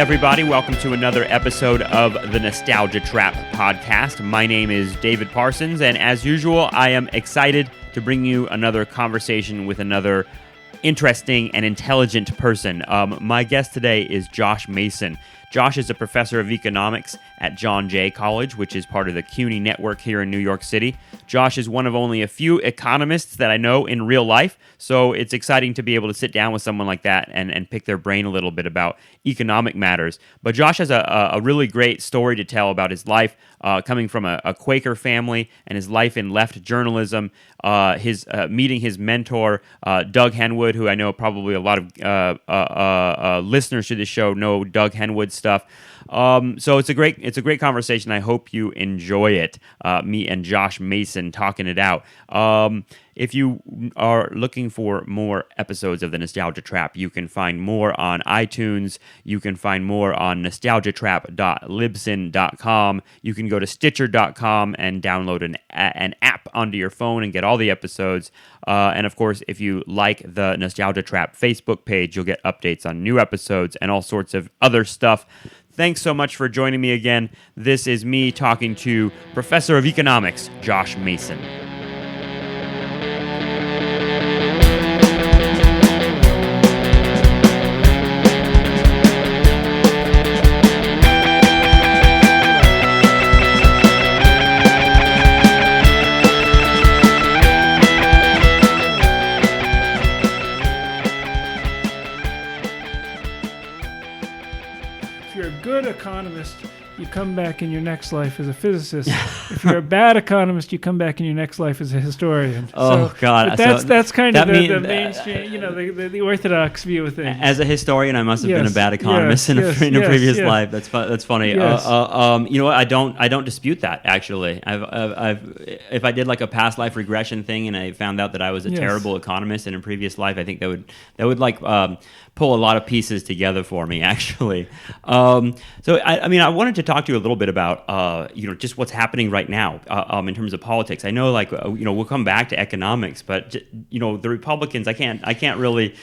everybody. Welcome to another episode of the Nostalgia Trap podcast. My name is David Parsons, and as usual, I am excited to bring you another conversation with another interesting and intelligent person. My guest today is Josh Mason. Josh is a professor of economics at John Jay College, which is part of the CUNY network here in New York City. Josh is one of only a few economists that I know in real life, so it's exciting to be able to sit down with someone like that and pick their brain a little bit about economic matters. But Josh has a really great story to tell about his life, coming from a Quaker family and his life in left journalism, his meeting his mentor, Doug Henwood, who I know probably a lot of listeners to this show know Doug Henwood's stuff. So it's a great conversation. I hope you enjoy it. Me and Josh Mason talking it out. If you are looking for more episodes of the Nostalgia Trap, you can find more on iTunes. You can find more on nostalgiatrap.libsyn.com. You can go to Stitcher.com and download an app onto your phone and get all the episodes. And of course, if you like the Nostalgia Trap Facebook page, you'll get updates on new episodes and all sorts of other stuff. Thanks so much for joining me again. This is me talking to Professor of Economics, Josh Mason. Economist, you come back in your next life as a physicist. If you're a bad economist, you come back in your next life as a historian. God! That's kind of the mainstream, the orthodox view of things. As a historian, I must have been a bad economist in a previous life. That's funny. Yes. You know what? I don't dispute that. Actually, if I did like a past life regression thing and I found out that I was a terrible economist in a previous life, I think that would like pull a lot of pieces together for me. Actually, so I wanted to talk to you a little bit about just what's happening right now in terms of politics. I know we'll come back to economics, but the Republicans, I can't really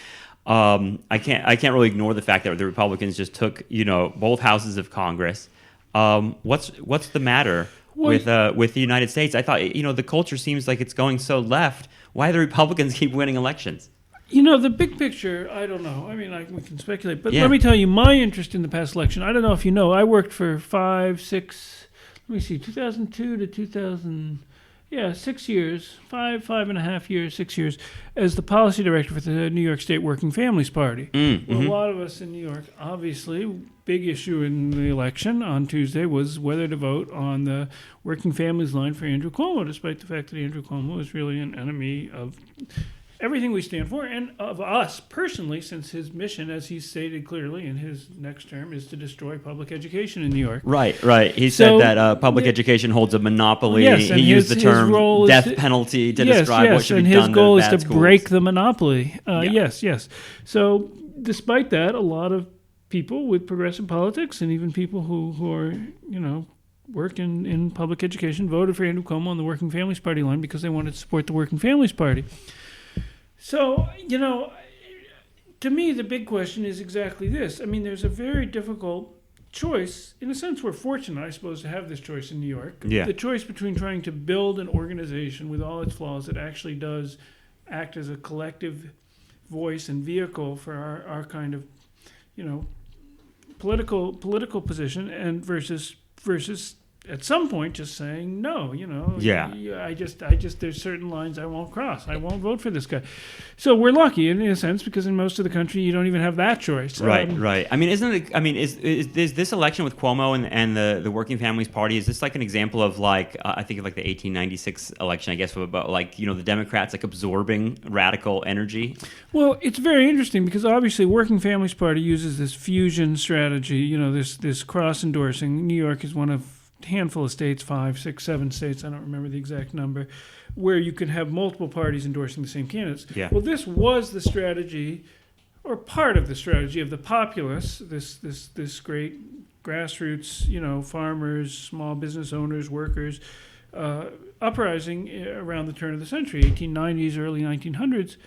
ignore the fact that the Republicans just took both houses of Congress. What's the matter with the United States? I thought the culture seems like it's going so left. Why do the Republicans keep winning elections? The big picture, I don't know. We can speculate. But let me tell you, my interest in the past election, I don't know if you know, I worked for 2002 to 2000, 6 years, five and a half years, 6 years, as the policy director for the New York State Working Families Party. Mm-hmm. Well, a lot of us in New York, obviously, big issue in the election on Tuesday was whether to vote on the Working Families line for Andrew Cuomo, despite the fact that Andrew Cuomo is really an enemy of everything we stand for, and of us personally, since his mission, as he stated clearly in his next term, is to destroy public education in New York. Right. He said that public education holds a monopoly. Yes, he used the term death penalty to describe what should be done to bad schools. And his goal is to break the monopoly. Yes. So despite that, a lot of people with progressive politics and even people who are, work in public education voted for Andrew Cuomo on the Working Families Party line because they wanted to support the Working Families Party. So, to me, the big question is exactly this. There's a very difficult choice. In a sense, we're fortunate, I suppose, to have this choice in New York. Yeah. The choice between trying to build an organization with all its flaws that actually does act as a collective voice and vehicle for our kind of, political position, and versus at some point just saying no, I just there's certain lines I won't cross. I won't vote for this guy. So we're lucky in a sense because in most of the country you don't even have that choice. Right. Is this election with Cuomo and the Working Families Party, is this like an example of I think of the 1896 election, I guess, about the Democrats absorbing radical energy? Well, it's very interesting because obviously Working Families Party uses this fusion strategy, this cross endorsing. New York is one of handful of states, 5, 6, 7 states, I don't remember the exact number, where you can have multiple parties endorsing the same candidates. Yeah. Well, this was the strategy, or part of the strategy of the populace, this great grassroots, farmers, small business owners, workers, uprising around the turn of the century, 1890s, early 1900s,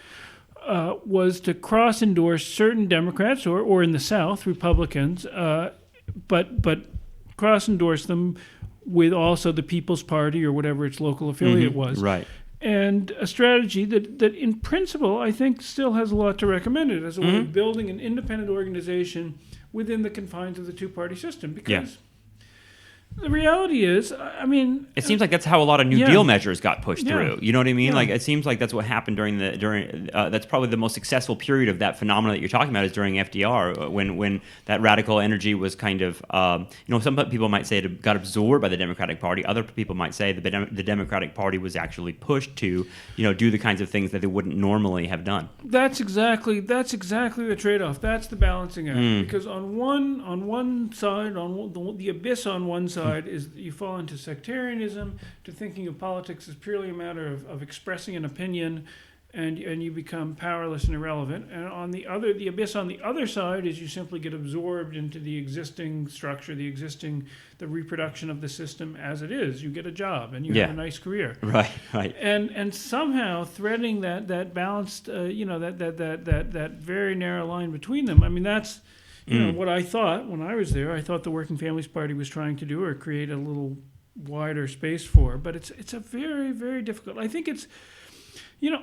was to cross-endorse certain Democrats or in the South, Republicans, but cross-endorse them with also the People's Party or whatever its local affiliate was. Right. And a strategy that in principle, I think still has a lot to recommend it as a way of building an independent organization within the confines of the two-party system. Because the reality is, I mean... It seems like that's how a lot of New Deal measures got pushed through. You know what I mean? Yeah. Like, it seems like that's what happened during that's probably the most successful period of that phenomenon that you're talking about is during FDR, when that radical energy was kind of, some people might say it got absorbed by the Democratic Party. Other people might say the Democratic Party was actually pushed to, do the kinds of things that they wouldn't normally have done. That's exactly the trade-off. That's the balancing act. Because on one side, on the abyss on one side, is you fall into sectarianism, to thinking of politics as purely a matter of expressing an opinion, and you become powerless and irrelevant. And on the abyss on the other side is you simply get absorbed into the existing structure, the reproduction of the system as it is. You get a job and you have a nice career. Right. And somehow threading that balanced, that very narrow line between them. I mean, that's what I thought when I was there. I thought the Working Families Party was trying to do or create a little wider space for. But it's a very, very difficult. I think it's,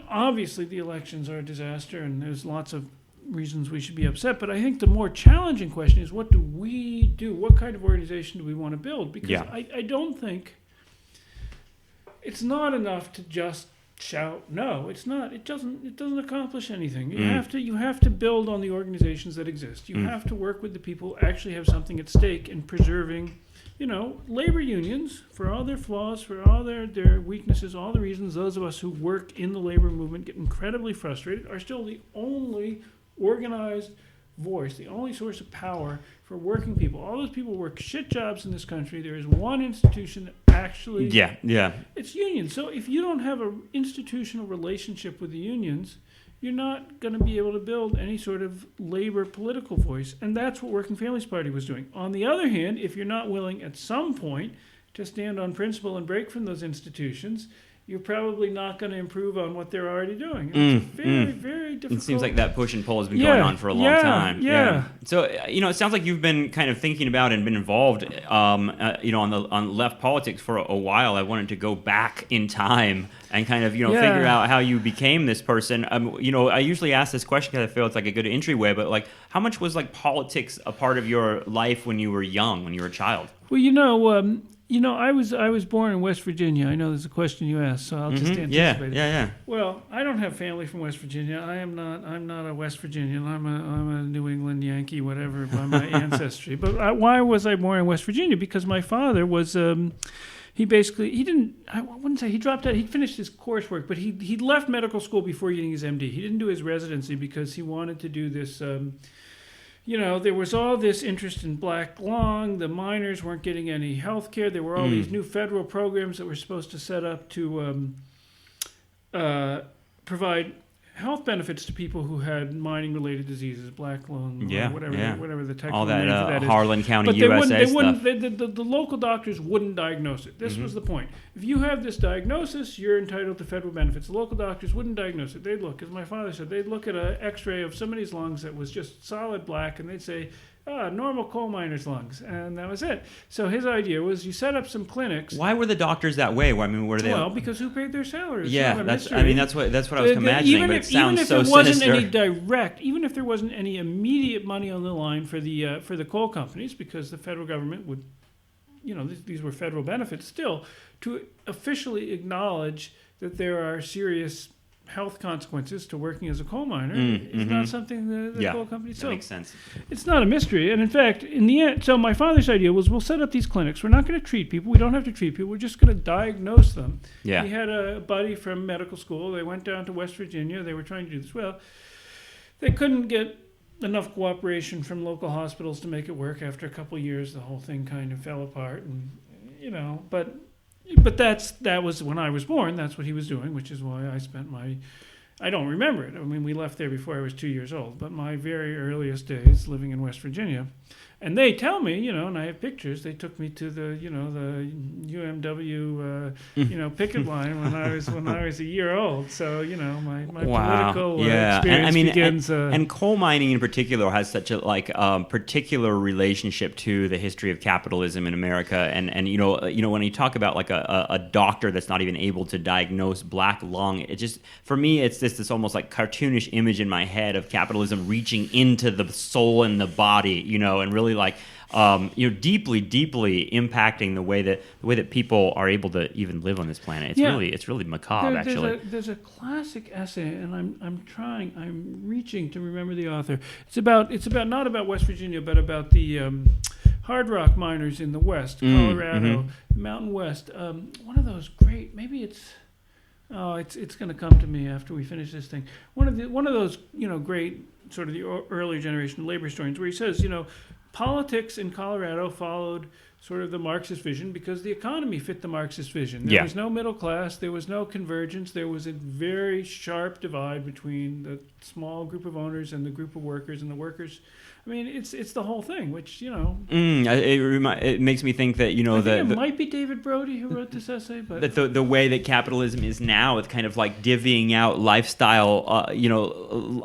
obviously the elections are a disaster and there's lots of reasons we should be upset. But I think the more challenging question is, what do we do? What kind of organization do we want to build? Because I don't think it's not enough to just shout no. It's not. It doesn't accomplish anything. You have to build on the organizations that exist. You have to work with the people who actually have something at stake in preserving, labor unions, for all their flaws, for all their weaknesses, all the reasons those of us who work in the labor movement get incredibly frustrated, are still the only organized voice, the only source of power for working people. All those people work shit jobs in this country. There is one institution that actually... It's unions. So if you don't have an institutional relationship with the unions, you're not going to be able to build any sort of labor political voice. And that's what Working Families Party was doing. On the other hand, if you're not willing at some point to stand on principle and break from those institutions, you're probably not going to improve on what they're already doing. It's very, very difficult. It seems like that push and pull has been going on for a long time. Yeah. So, it sounds like you've been kind of thinking about and been involved, on left politics for a while. I wanted to go back in time and kind of, figure out how you became this person. I usually ask this question because I feel it's like a good entryway, but like, how much was like politics a part of your life when you were young, when you were a child? Well, I was born in West Virginia. I know there's a question you asked, so I'll just anticipate it. Yeah. Well, I don't have family from West Virginia. I'm not a West Virginian. I'm a New England Yankee, whatever, by my ancestry. But why was I born in West Virginia? Because my father was he dropped out. He finished his coursework, but he left medical school before getting his MD. He didn't do his residency because he wanted to do this. There was all this interest in black lung. The miners weren't getting any health care. There were all these new federal programs that were supposed to set up to provide health benefits to people who had mining-related diseases, black lung, whatever the technical name for that is. Harlan County, but USA stuff. The local doctors wouldn't diagnose it. This was the point. If you have this diagnosis, you're entitled to federal benefits. The local doctors wouldn't diagnose it. They'd look, as my father said, they'd look at an X-ray of somebody's lungs that was just solid black, and they'd say, normal coal miner's lungs, and that was it. So his idea was you set up some clinics. Why were the doctors that way? I mean, were they? Well, because who paid their salaries? Yeah, that's what I was imagining. But it sounds so sinister. Even if there wasn't any immediate money on the line for the coal companies, because the federal government would, these were federal benefits. Still, to officially acknowledge that there are serious health consequences to working as a coal miner is not something the coal companies do. That makes sense. It's not a mystery. And in fact, in the end, so my father's idea was, we'll set up these clinics. We're not going to treat people. We don't have to treat people. We're just going to diagnose them. Yeah. He had a buddy from medical school. They went down to West Virginia. They were trying to do this. Well, they couldn't get enough cooperation from local hospitals to make it work. After a couple of years, the whole thing kind of fell apart. And, But that was when I was born. That's what he was doing, which is why I spent I don't remember it. I mean, we left there before I was 2 years old, but my very earliest days living in West Virginia. And they tell me, and I have pictures. They took me to the UMW, picket line when I was a year old. So my political experience begins. And coal mining in particular has such a particular relationship to the history of capitalism in America. And when you talk about like a doctor that's not even able to diagnose black lung, it just, for me, it's this almost like cartoonish image in my head of capitalism reaching into the soul and the body, and really deeply impacting the way that people are able to even live on this planet. It's really macabre, actually. There's a classic essay, and I'm reaching to remember the author. It's about not about West Virginia, but about the hard rock miners in the West, Colorado, Mountain West. One of those great, maybe it's going to come to me after we finish this thing. One of those great sort of the earlier generation of labor historians, where he says, politics in Colorado followed sort of the Marxist vision because the economy fit the Marxist vision. There was no middle class. There was no convergence. There was a very sharp divide between the small group of owners and the group of workers, and the workers. I mean, it's the whole thing, which, it makes me think that, it might be David Brody who wrote this essay, but that the way that capitalism is now, it's kind of like divvying out lifestyle,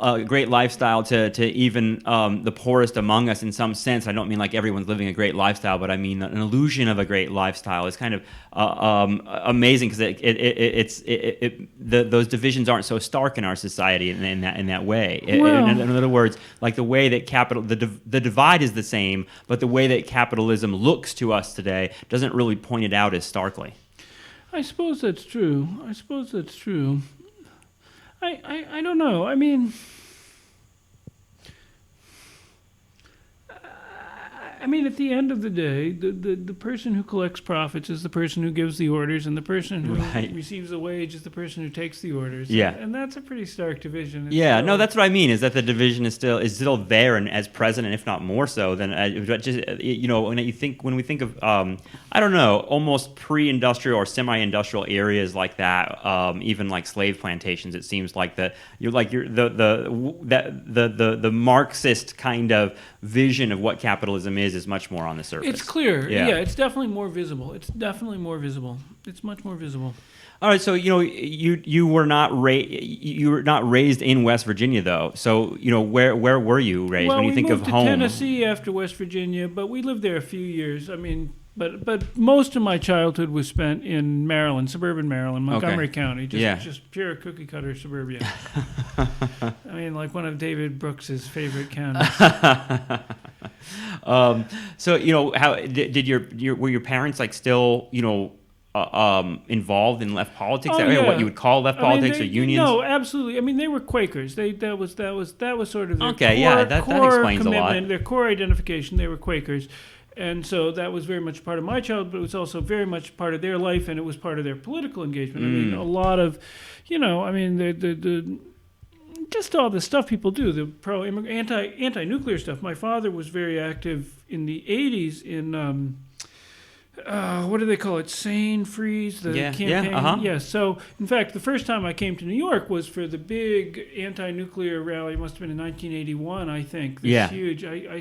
a great lifestyle to even the poorest among us in some sense. I don't mean like everyone's living a great lifestyle, but I mean an illusion of a great lifestyle is kind of amazing because those divisions aren't so stark in our society in that way. In other words, like the way that the divide is the same, but the way that capitalism looks to us today doesn't really point it out as starkly. I suppose that's true. I don't know. I mean, at the end of the day, the person who collects profits is the person who gives the orders, and the person who receives a wage is the person who takes the orders. Yeah. And that's a pretty stark division. That's what I mean, is that the division is still there and as present, and if not more so than when we think of almost pre-industrial or semi-industrial areas like that, even like slave plantations, it seems like the Marxist kind of vision of what capitalism is much more on the surface. It's clear. Yeah, it's definitely more visible. It's much more visible. All right, so you were not raised in West Virginia though. So where were you raised when you think of home? Well, we moved to Tennessee after West Virginia, but we lived there a few years. I mean, but most of my childhood was spent in Maryland, suburban Maryland, Montgomery County, just pure cookie cutter suburbia. I mean, like one of David Brooks's favorite counties. So how were your parents like still involved in left politics? What you would call left politics or unions? No, absolutely. I mean, they were Quakers. That was sort of their that explains commitment, a lot. Their core identification. They were Quakers. And so that was very much part of my childhood, but it was also very much part of their life, and it was part of their political engagement. I mean, a lot of, the just all the stuff people do, the anti-nuclear stuff. My father was very active in the 80s in, what do they call it? Sane Freeze, the campaign. Yeah, so, in fact, the first time I came to New York was for the big anti-nuclear rally. It must have been in 1981, I think. This huge, I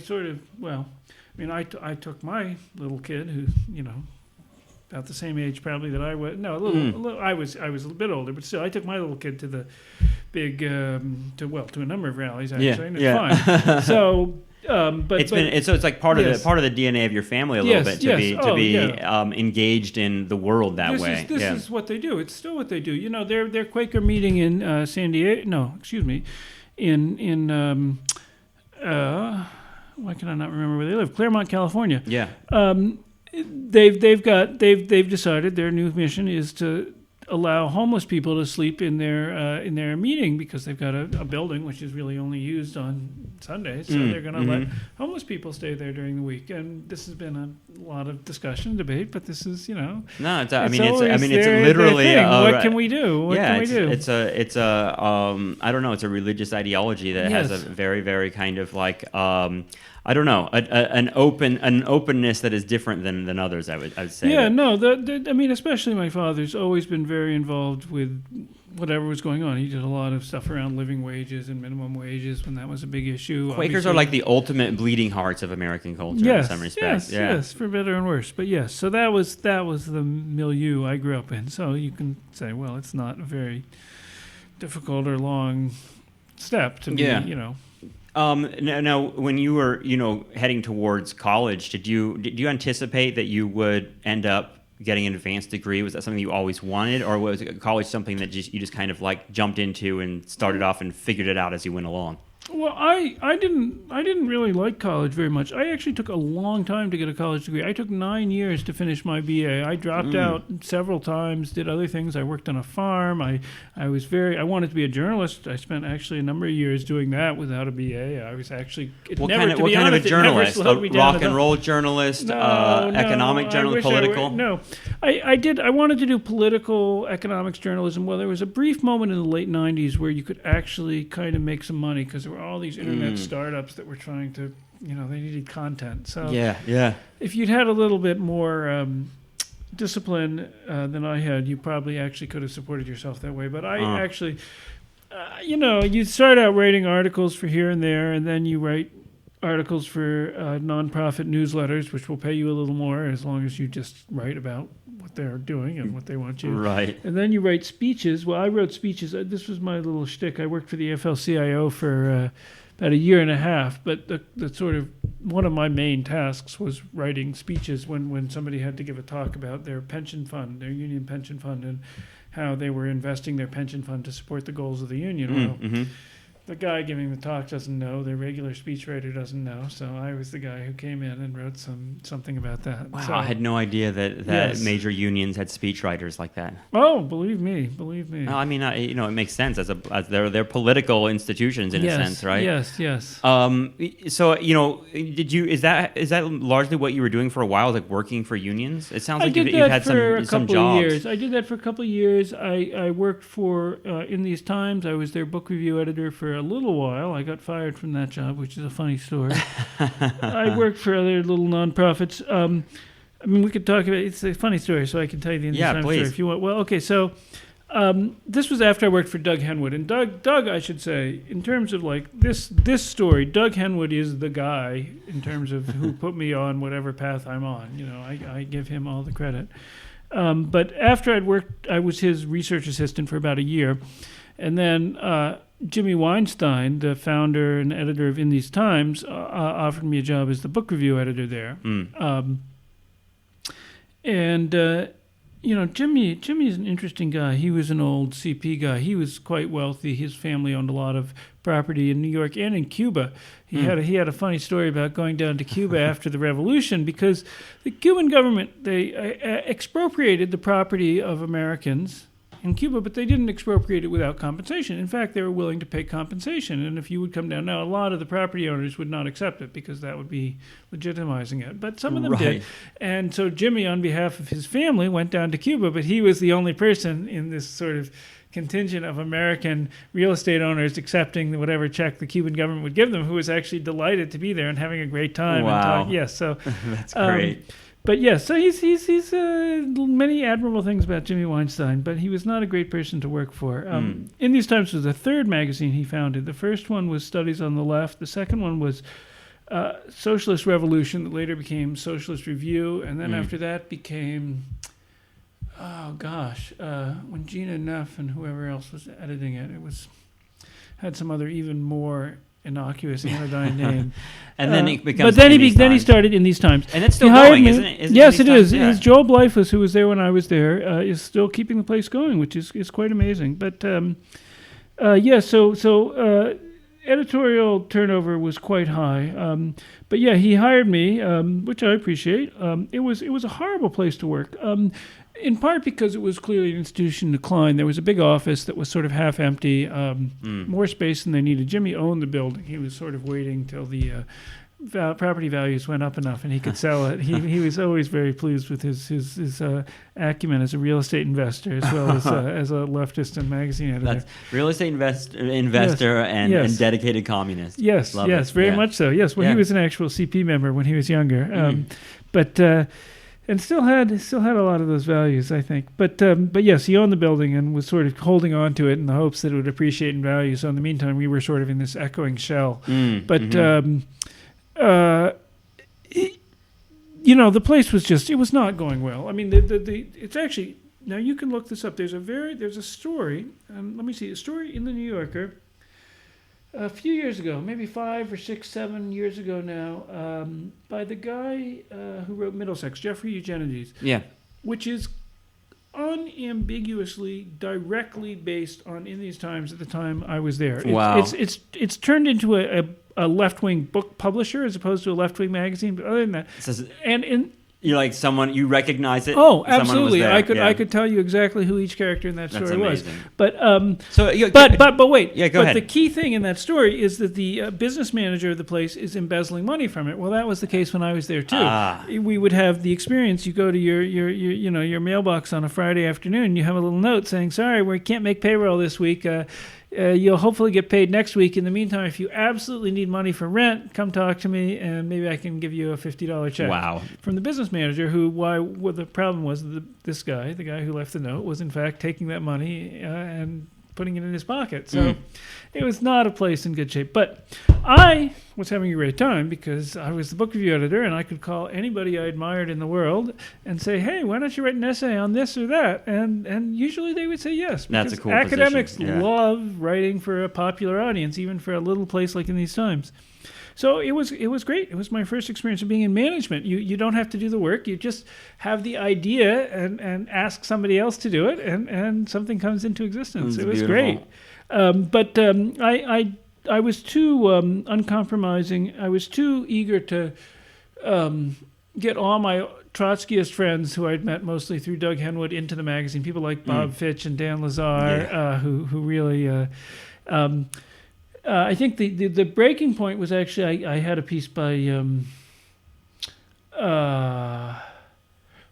took my little kid, who's about the same age probably that I was. No, I was a little bit older, but still, I took my little kid to the big to a number of rallies actually, and it's fine. So, it's like part of the DNA of your family a little bit to be engaged in the world that way. This is what they do. It's still what they do. Their Quaker meeting in San Diego. No, excuse me, in why can I not remember where they live? Claremont, California. Yeah. They've decided their new mission is to allow homeless people to sleep in their meeting, because they've got a building which is really only used on Sundays, so they're going to let homeless people stay there during the week. And this has been a lot of discussion, debate, but this is it's literally what can we do? It's a I don't know, it's a religious ideology that has a very, very kind of like I don't know, an openness that is different than others. I would say. Yeah, no. Especially my father's always been very involved with whatever was going on. He did a lot of stuff around living wages and minimum wages when that was a big issue. Quakers are like the ultimate bleeding hearts of American culture in some respects. Yes, for better and worse. But yes, so that was the milieu I grew up in. So you can say, well, it's not a very difficult or long step to be, Now, when you were, heading towards college, did you anticipate that you would end up getting an advanced degree? Was that something you always wanted, or was college something that you just kind of like jumped into and started off and figured it out as you went along? Well, I didn't really like college very much. I actually took a long time to get a college degree. I took 9 years to finish my BA. I dropped out several times, did other things. I worked on a farm. I wanted to be a journalist. I spent actually a number of years doing that without a BA. I was actually what kind of a journalist? A rock and roll journalist, economic journalist, political? I wanted to do political economics journalism. Well, there was a brief moment in the late 90s where you could actually kind of make some money because there were all these internet startups that were trying to, they needed content. So if you'd had a little bit more discipline than I had, you probably actually could have supported yourself that way. But I actually, you start out writing articles for here and there, and then you write articles for nonprofit newsletters, which will pay you a little more as long as you just write about what they're doing and what they want you. Right. And then you write speeches. Well, I wrote speeches. This was my little shtick. I worked for the AFL-CIO for about a year and a half, but the sort of one of my main tasks was writing speeches when somebody had to give a talk about their pension fund, their union pension fund, and how they were investing their pension fund to support the goals of the union. The guy giving the talk doesn't know. The regular speechwriter doesn't know. So I was the guy who came in and wrote something about that. Wow, so, I had no idea that major unions had speechwriters like that. Oh, believe me. Well, I mean, it makes sense as they're political institutions in a sense, right? Yes. So is that largely what you were doing for a while, like working for unions? It sounds like you've had some jobs. Years. I did that for a couple of years. I worked for In These Times. I was their book review editor for a little while. I got fired from that job, which is a funny story. I worked for other little nonprofits. We could talk about it. It's a funny story, so I can tell you the In These Times story if you want. Well, okay, so this was after I worked for Doug Henwood. And Doug, I should say, in terms of like this story, Doug Henwood is the guy in terms of who put me on whatever path I'm on. I give him all the credit. But after I'd worked, I was his research assistant for about a year. And then Jimmy Weinstein, the founder and editor of In These Times, offered me a job as the book review editor there. Jimmy's an interesting guy. He was an old CP guy. He was quite wealthy. His family owned a lot of property in New York and in Cuba. He had a funny story about going down to Cuba after the revolution because the Cuban government, they expropriated the property of Americans in Cuba, but they didn't expropriate it without compensation. In fact, they were willing to pay compensation. And if you would come down now, a lot of the property owners would not accept it because that would be legitimizing it. But some of them did. And so Jimmy, on behalf of his family, went down to Cuba, but he was the only person in this sort of contingent of American real estate owners accepting whatever check the Cuban government would give them, who was actually delighted to be there and having a great time. Wow. So that's great. But yes, so he's many admirable things about Jimmy Weinstein, but he was not a great person to work for. In These Times was the third magazine he founded. The first one was Studies on the Left. The second one was Socialist Revolution, that later became Socialist Review, and then after that became, when Gina Neff and whoever else was editing it, had some other even more innocuous anodyne name. And then it becomes. But then he started In These Times, and it's still going, isn't it? Yes, it is. Yeah. Joel Blyfus, who was there when I was there, is still keeping the place going, which is quite amazing. But so editorial turnover was quite high. But yeah, he hired me, which I appreciate. It was a horrible place to work. In part because it was clearly an institution in decline. There was a big office that was sort of half empty, more space than they needed. Jimmy owned the building. He was sort of waiting till the property values went up enough and he could sell it. He was always very pleased with his acumen as a real estate investor as well as a leftist and magazine editor. That's real estate investor and dedicated communist. Yes, very much so. Yes, he was an actual CP member when he was younger. and still had a lot of those values, I think. But yes, he owned the building and was sort of holding on to it in the hopes that it would appreciate in value. So in the meantime, we were sort of in this echoing shell. The place was it was not going well. I mean, it's actually, now you can look this up. There's a story, let me see, a story in the New Yorker a few years ago, maybe 5 or 6, 7 years ago now, by the guy who wrote Middlesex, Jeffrey Eugenides. Yeah. Which is unambiguously directly based on In These Times at the time I was there. Wow. It's turned into a left-wing book publisher as opposed to a left-wing magazine. But other than that, You're like someone, you recognize it? Oh, absolutely. Was there. I could tell you exactly who each character in that story was. But wait. Yeah, go ahead. The key thing in that story is that the business manager of the place is embezzling money from it. Well, that was the case when I was there too. We would have the experience. You go to your mailbox on a Friday afternoon. You have a little note saying, "Sorry, we can't make payroll this week. You'll hopefully get paid next week. In the meantime, if you absolutely need money for rent, come talk to me, and maybe I can give you a $50 check." Wow. From the business manager, what the problem was, this guy, the guy who left the note, was in fact taking that money and putting it in his pocket. So it was not a place in good shape. But I was having a great time because I was the book review editor, and I could call anybody I admired in the world and say, "Hey, why don't you write an essay on this or that?" And usually they would say yes. That's a cool academics position. love writing for a popular audience, even for a little place like In These Times. So it was great. It was my first experience of being in management. You don't have to do the work. You just have the idea and ask somebody else to do it, and something comes into existence. It was great. But I was too uncompromising. I was too eager to get all my Trotskyist friends, who I'd met mostly through Doug Henwood, into the magazine. People like Bob Fitch and Dan Lazar, who really... I think the breaking point was actually I had a piece by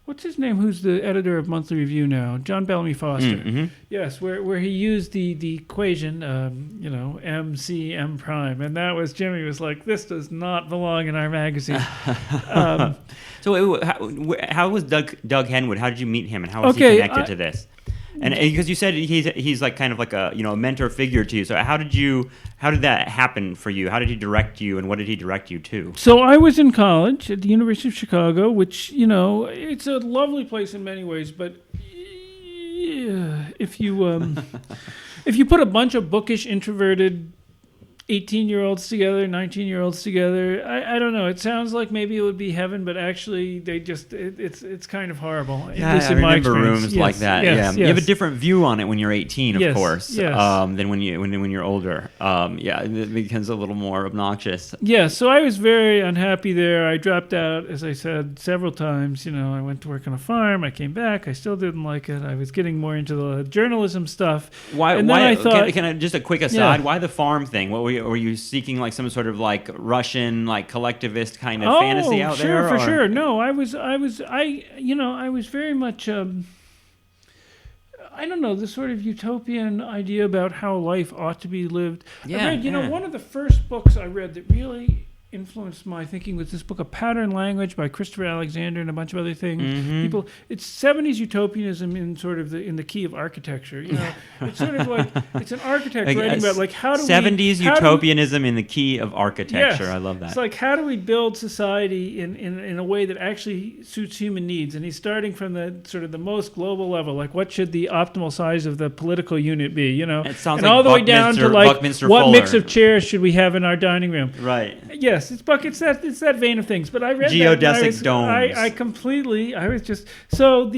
what's his name, who's the editor of Monthly Review now, John Bellamy Foster. Yes, where he used the equation, MC M prime, and that was, Jimmy was like, "This does not belong in our magazine." So how was Doug Henwood? How did you meet him, and how was he connected to this? And because you said he's like kind of like a mentor figure to you, so how did that happen for you? How did he direct you, and what did he direct you to? So I was in college at the University of Chicago, which it's a lovely place in many ways, but if you put a bunch of bookish, introverted 18-year-olds together, 19-year-olds together, I don't know. It sounds like maybe it would be heaven, but actually it's kind of horrible. Yeah, I remember rooms like that. Yes. You have a different view on it when you're 18, of course, than when you're older. It becomes a little more obnoxious. Yeah, so I was very unhappy there. I dropped out, as I said, several times. I went to work on a farm. I came back. I still didn't like it. I was getting more into the journalism stuff. Why? I thought, can I just a quick aside? Why the farm thing? What were you seeking, like some sort of like Russian, like collectivist kind of fantasy out there? Oh, sure. No, I was very much, I don't know, this sort of utopian idea about how life ought to be lived. I read, one of the first books I read that really influenced my thinking was this book, A Pattern Language by Christopher Alexander and a bunch of other things. It's 70s utopianism in sort of the key of architecture. It's sort of like it's an architect writing about like how do 70s utopianism in the key of architecture. Yes. I love that. It's like how do we build society in a way that actually suits human needs? And he's starting from the sort of the most global level, like what should the optimal size of the political unit be? It sounds and like all the way down to like what Fuller. Mix of chairs should we have in our dining room? Right. Yes. It's that vein of things. But I read geodesic domes. I was just so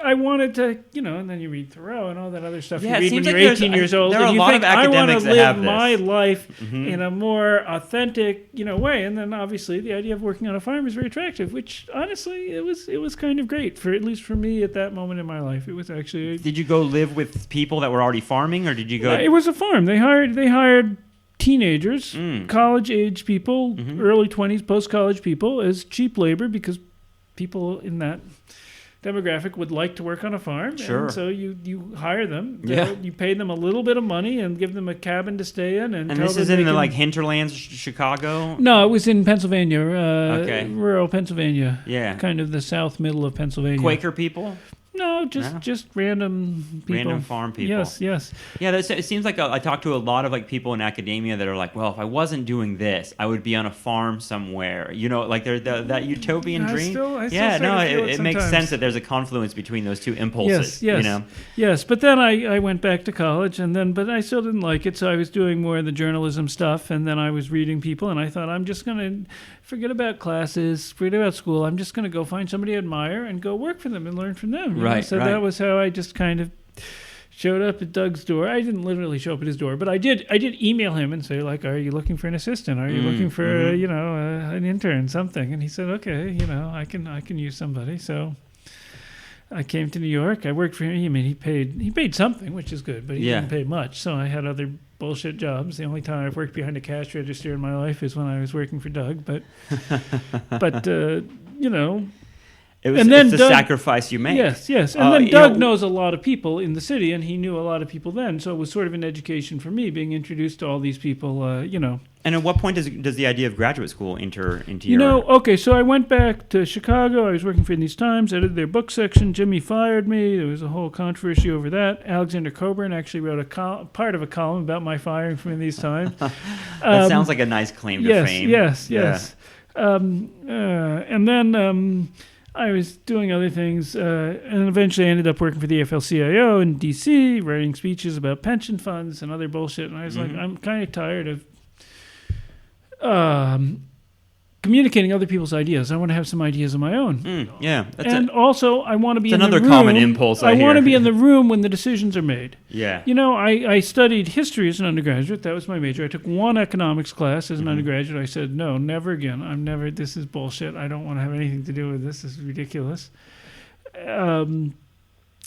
I wanted to, and then you read Thoreau and all that other stuff you read when you're 18 years old, there are and you a lot think, of I want to academics that have live this. my life in a more authentic, way. And then obviously the idea of working on a farm is very attractive, which honestly it was kind of great at least for me at that moment in my life. It was actually. Did you go live with people that were already farming, or did you go? It was a farm. They hired teenagers, college-age people, early 20s, post-college people as cheap labor because people in that demographic would like to work on a farm. Sure. And so you hire them. Yeah. You pay them a little bit of money and give them a cabin to stay in. And this is in the like hinterlands, Chicago? No, it was in Pennsylvania. Okay. Rural Pennsylvania. Yeah. Kind of the south middle of Pennsylvania. Quaker people? No, just random people. Random farm people. Yes. Yeah, it seems like I talk to a lot of like people in academia that are like, well, if I wasn't doing this, I would be on a farm somewhere. You know, like they're that utopian dream. I still it makes sense that there's a confluence between those two impulses. Yes. You know? Yes, but then I went back to college, but I still didn't like it, so I was doing more of the journalism stuff, and then I was reading people, and I thought, I'm just going to forget about classes, forget about school. I'm just going to go find somebody I admire and go work for them and learn from them. Right. So that was how I just kind of showed up at Doug's door. I didn't literally show up at his door, but I did email him and say, like, are you looking for an assistant? Are you looking for an intern, something? And he said, okay, I can use somebody. So I came to New York. I worked for him. I mean, he paid something, which is good, but he didn't pay much. So I had other bullshit jobs. The only time I've worked behind a cash register in my life is when I was working for Doug. But it's the sacrifice you make. Yes. And then Doug knows a lot of people in the city, and he knew a lot of people then. So it was sort of an education for me, being introduced to all these people, And at what point does the idea of graduate school enter into your... Okay, so I went back to Chicago. I was working for the These Times, edited their book section. Jimmy fired me. There was a whole controversy over that. Alexander Coburn actually wrote part of a column about my firing from These Times. That sounds like a nice claim to fame. Yes. And then... I was doing other things, and eventually I ended up working for the AFL-CIO in D.C., writing speeches about pension funds and other bullshit. And I was like, I'm kind of tired of communicating other people's ideas. I want to have some ideas of my own. Also, I want to be in the room. Another common impulse I hear. want to be in the room when the decisions are made. Yeah. I studied history as an undergraduate. That was my major. I took one economics class as an undergraduate. I said, no, never again. This is bullshit. I don't want to have anything to do with this. This is ridiculous. So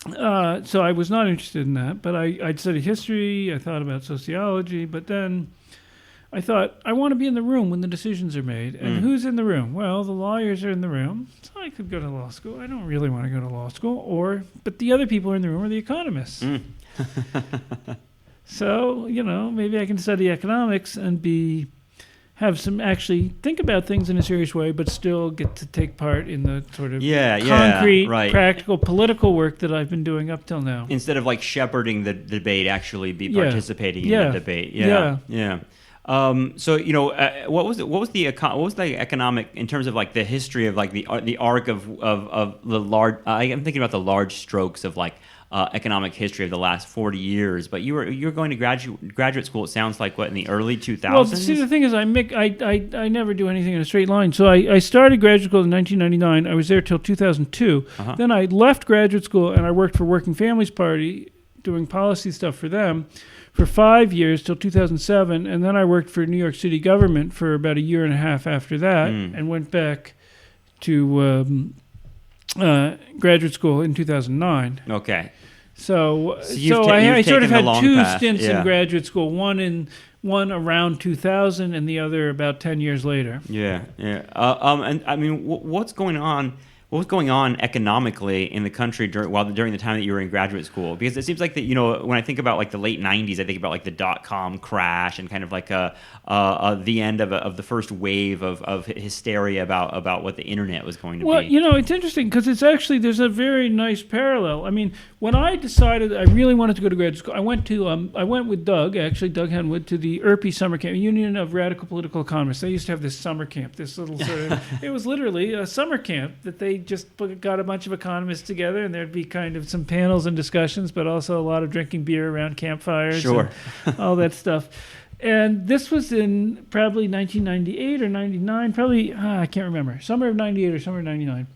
I was not interested in that. But I'd studied history. I thought about sociology. But then I thought, I want to be in the room when the decisions are made. And who's in the room? Well, the lawyers are in the room. So I could go to law school. I don't really want to go to law school. But the other people in the room are the economists. So, maybe I can study economics and actually think about things in a serious way, but still get to take part in the sort of concrete, practical, political work that I've been doing up till now. Instead of like shepherding the debate, actually be participating in the debate. Yeah. What was the economic, in terms of like the history of like the arc of the large? I'm thinking about the large strokes of like economic history of the last 40 years. But you're going to graduate school. It sounds like in the early 2000s. Well, see, the thing is, I never do anything in a straight line. So I started graduate school in 1999. I was there till 2002. Then I left graduate school and I worked for Working Families Party, doing policy stuff for them for 5 years till 2007, and then I worked for New York City government for about a year and a half after that, and went back to graduate school in 2009. Okay. So I sort of had two stints in graduate school, one around 2000 and the other about 10 years later. Yeah. And I mean, what's going on? What was going on economically in the country during the time that you were in graduate school? Because it seems like that, when I think about like the late 90s, I think about like the .com crash and kind of like the end of the first wave of hysteria about what the internet was going to be. Well, it's interesting because there's a very nice parallel. I mean, when I decided I really wanted to go to graduate school, I went with Doug Henwood, to the IRPE summer camp, Union of Radical Political Economists. They used to have this summer camp, this little sort of, it was literally a summer camp that they just got a bunch of economists together, and there'd be kind of some panels and discussions, but also a lot of drinking beer around campfires and all that stuff. And this was in probably 1998 or 99, probably, I can't remember, summer of 98 or summer of 99.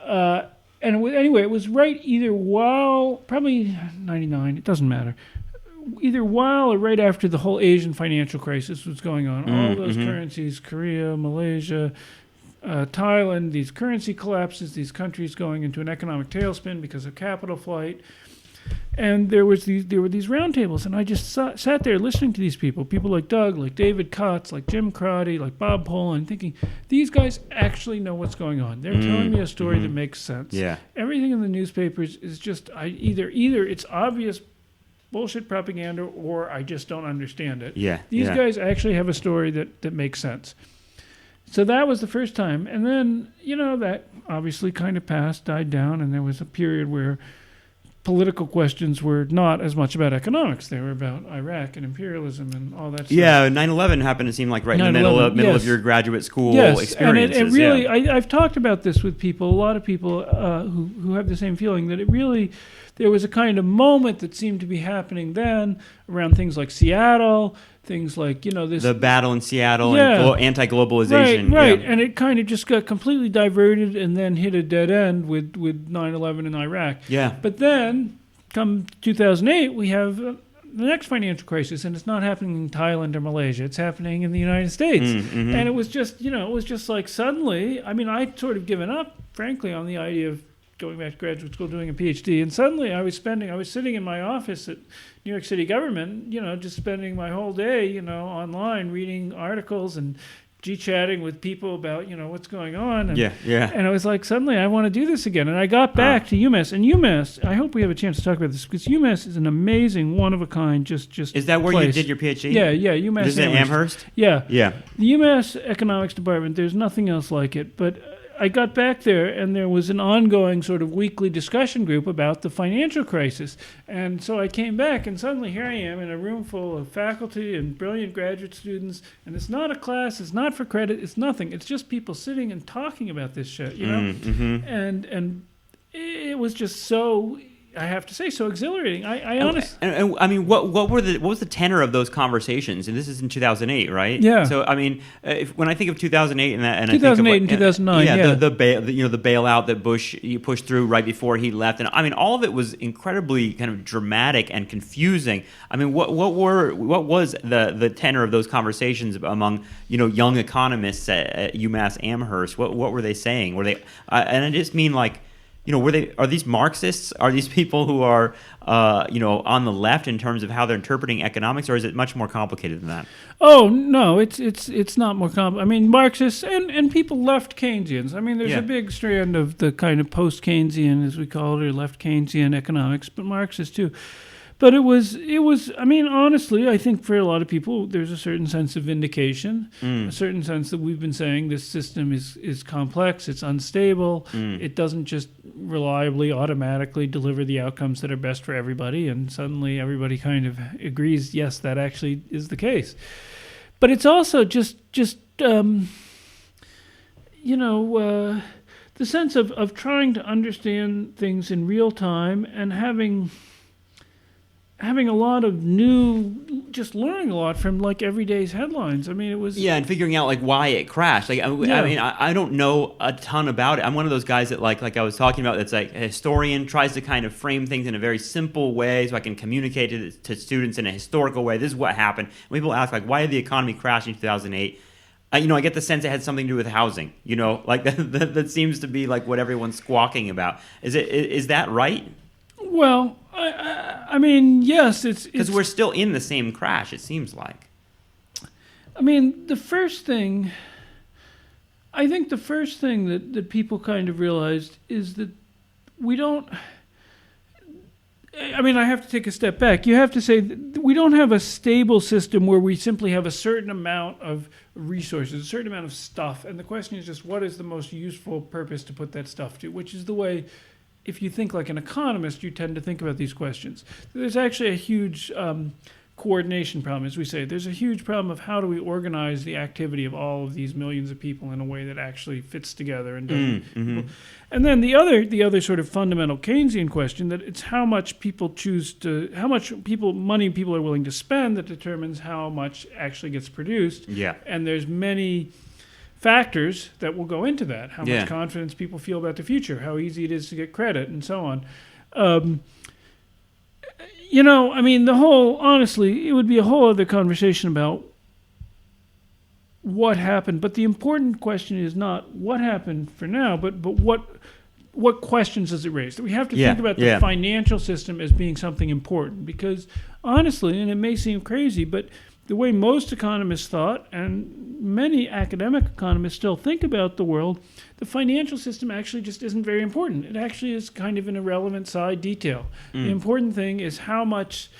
And it was right either while, probably 99, it doesn't matter, either while or right after the whole Asian financial crisis was going on. All those currencies, Korea, Malaysia, Thailand, these currency collapses, these countries going into an economic tailspin because of capital flight. And there were these roundtables, and I just sat there listening to these people like Doug, like David Kotz, like Jim Crotty, like Bob Poland, thinking, these guys actually know what's going on. They're telling me a story that makes sense. Yeah. Everything in the newspapers is just either it's obvious bullshit propaganda, or I just don't understand it. Yeah. These guys actually have a story that makes sense. So that was the first time. And then, that obviously kind of passed, died down, and there was a period where political questions were not as much about economics. They were about Iraq and imperialism and all that stuff. Yeah, 9/11 happened to seem like right in the middle of your graduate school experiences. And it really, I've talked about this with people, a lot of people who have the same feeling, that it really, there was a kind of moment that seemed to be happening then around things like Seattle, things like, this... The battle in Seattle and anti-globalization. Right. And it kind of just got completely diverted and then hit a dead end with 9/11 in Iraq. Yeah. But then, come 2008, we have the next financial crisis, and it's not happening in Thailand or Malaysia. It's happening in the United States. Mm-hmm. And it was just like suddenly, I'd sort of given up, frankly, on the idea of going back to graduate school, doing a PhD, and suddenly I was sitting in my office at New York City government, just spending my whole day, online reading articles and G-chatting with people about, what's going on. And, and I was like, suddenly I want to do this again. And I got back to UMass. And UMass, I hope we have a chance to talk about this, because UMass is an amazing, one-of-a-kind, just Is that where you did your PhD? Yeah, UMass. Is it Amherst? Yeah. Yeah. The UMass Economics Department, there's nothing else like it. But I got back there, and there was an ongoing sort of weekly discussion group about the financial crisis. And so I came back, and suddenly here I am in a room full of faculty and brilliant graduate students, and it's not a class, it's not for credit, it's nothing. It's just people sitting and talking about this shit, Mm-hmm. And it was just so... I have to say, so exhilarating. I honestly... And I mean, what was the tenor of those conversations? And this is in 2008, right? Yeah. So I mean, when I think of 2008 and 2008 and 2009, the bailout that Bush pushed through right before he left, and I mean, all of it was incredibly kind of dramatic and confusing. I mean, what was the tenor of those conversations among young economists at UMass Amherst? What were they saying? Were they? And I just mean like. Are these Marxists? Are these people who are, on the left in terms of how they're interpreting economics, or is it much more complicated than that? Oh no, it's not more complicated. I mean, Marxists and people left Keynesians. I mean, there's a big strand of the kind of post-Keynesian, as we call it, or left Keynesian economics, but Marxists too. But it was. I mean, honestly, I think for a lot of people, there's a certain sense of vindication, a certain sense that we've been saying this system is complex, it's unstable, it doesn't just reliably, automatically deliver the outcomes that are best for everybody, and suddenly everybody kind of agrees, yes, that actually is the case. But it's also just the sense of trying to understand things in real time and having a lot of just learning a lot from like everyday's headlines. I mean, it was... Yeah, and figuring out like why it crashed. Like, I mean, I don't know a ton about it. I'm one of those guys that like I was talking about, that's like a historian, tries to kind of frame things in a very simple way so I can communicate it to students in a historical way. This is what happened. When people ask like, why did the economy crash in 2008? I get the sense it had something to do with housing. Like that seems to be like what everyone's squawking about. Is that right? Well, I mean, yes, it's... Because we're still in the same crash, it seems like. I mean, the first thing that people kind of realized is that we don't... I mean, I have to take a step back. You have to say that we don't have a stable system where we simply have a certain amount of resources, a certain amount of stuff, and the question is just what is the most useful purpose to put that stuff to, which is the way... If you think like an economist, you tend to think about these questions. There's actually a huge coordination problem, as we say. There's a huge problem of how do we organize the activity of all of these millions of people in a way that actually fits together and doesn't. And then the other sort of fundamental Keynesian question, that it's how much money people are willing to spend that determines how much actually gets produced. Yeah. And there's many factors that will go into that. How much confidence people feel about the future, how easy it is to get credit, and so on. I mean, honestly, it would be a whole other conversation about what happened. But the important question is not what happened for now, but what what questions does it raise? We have to think about the financial system as being something important because, honestly, and it may seem crazy, but the way most economists thought, and many academic economists still think about the world, the financial system actually just isn't very important. It actually is kind of an irrelevant side detail. The important thing is how much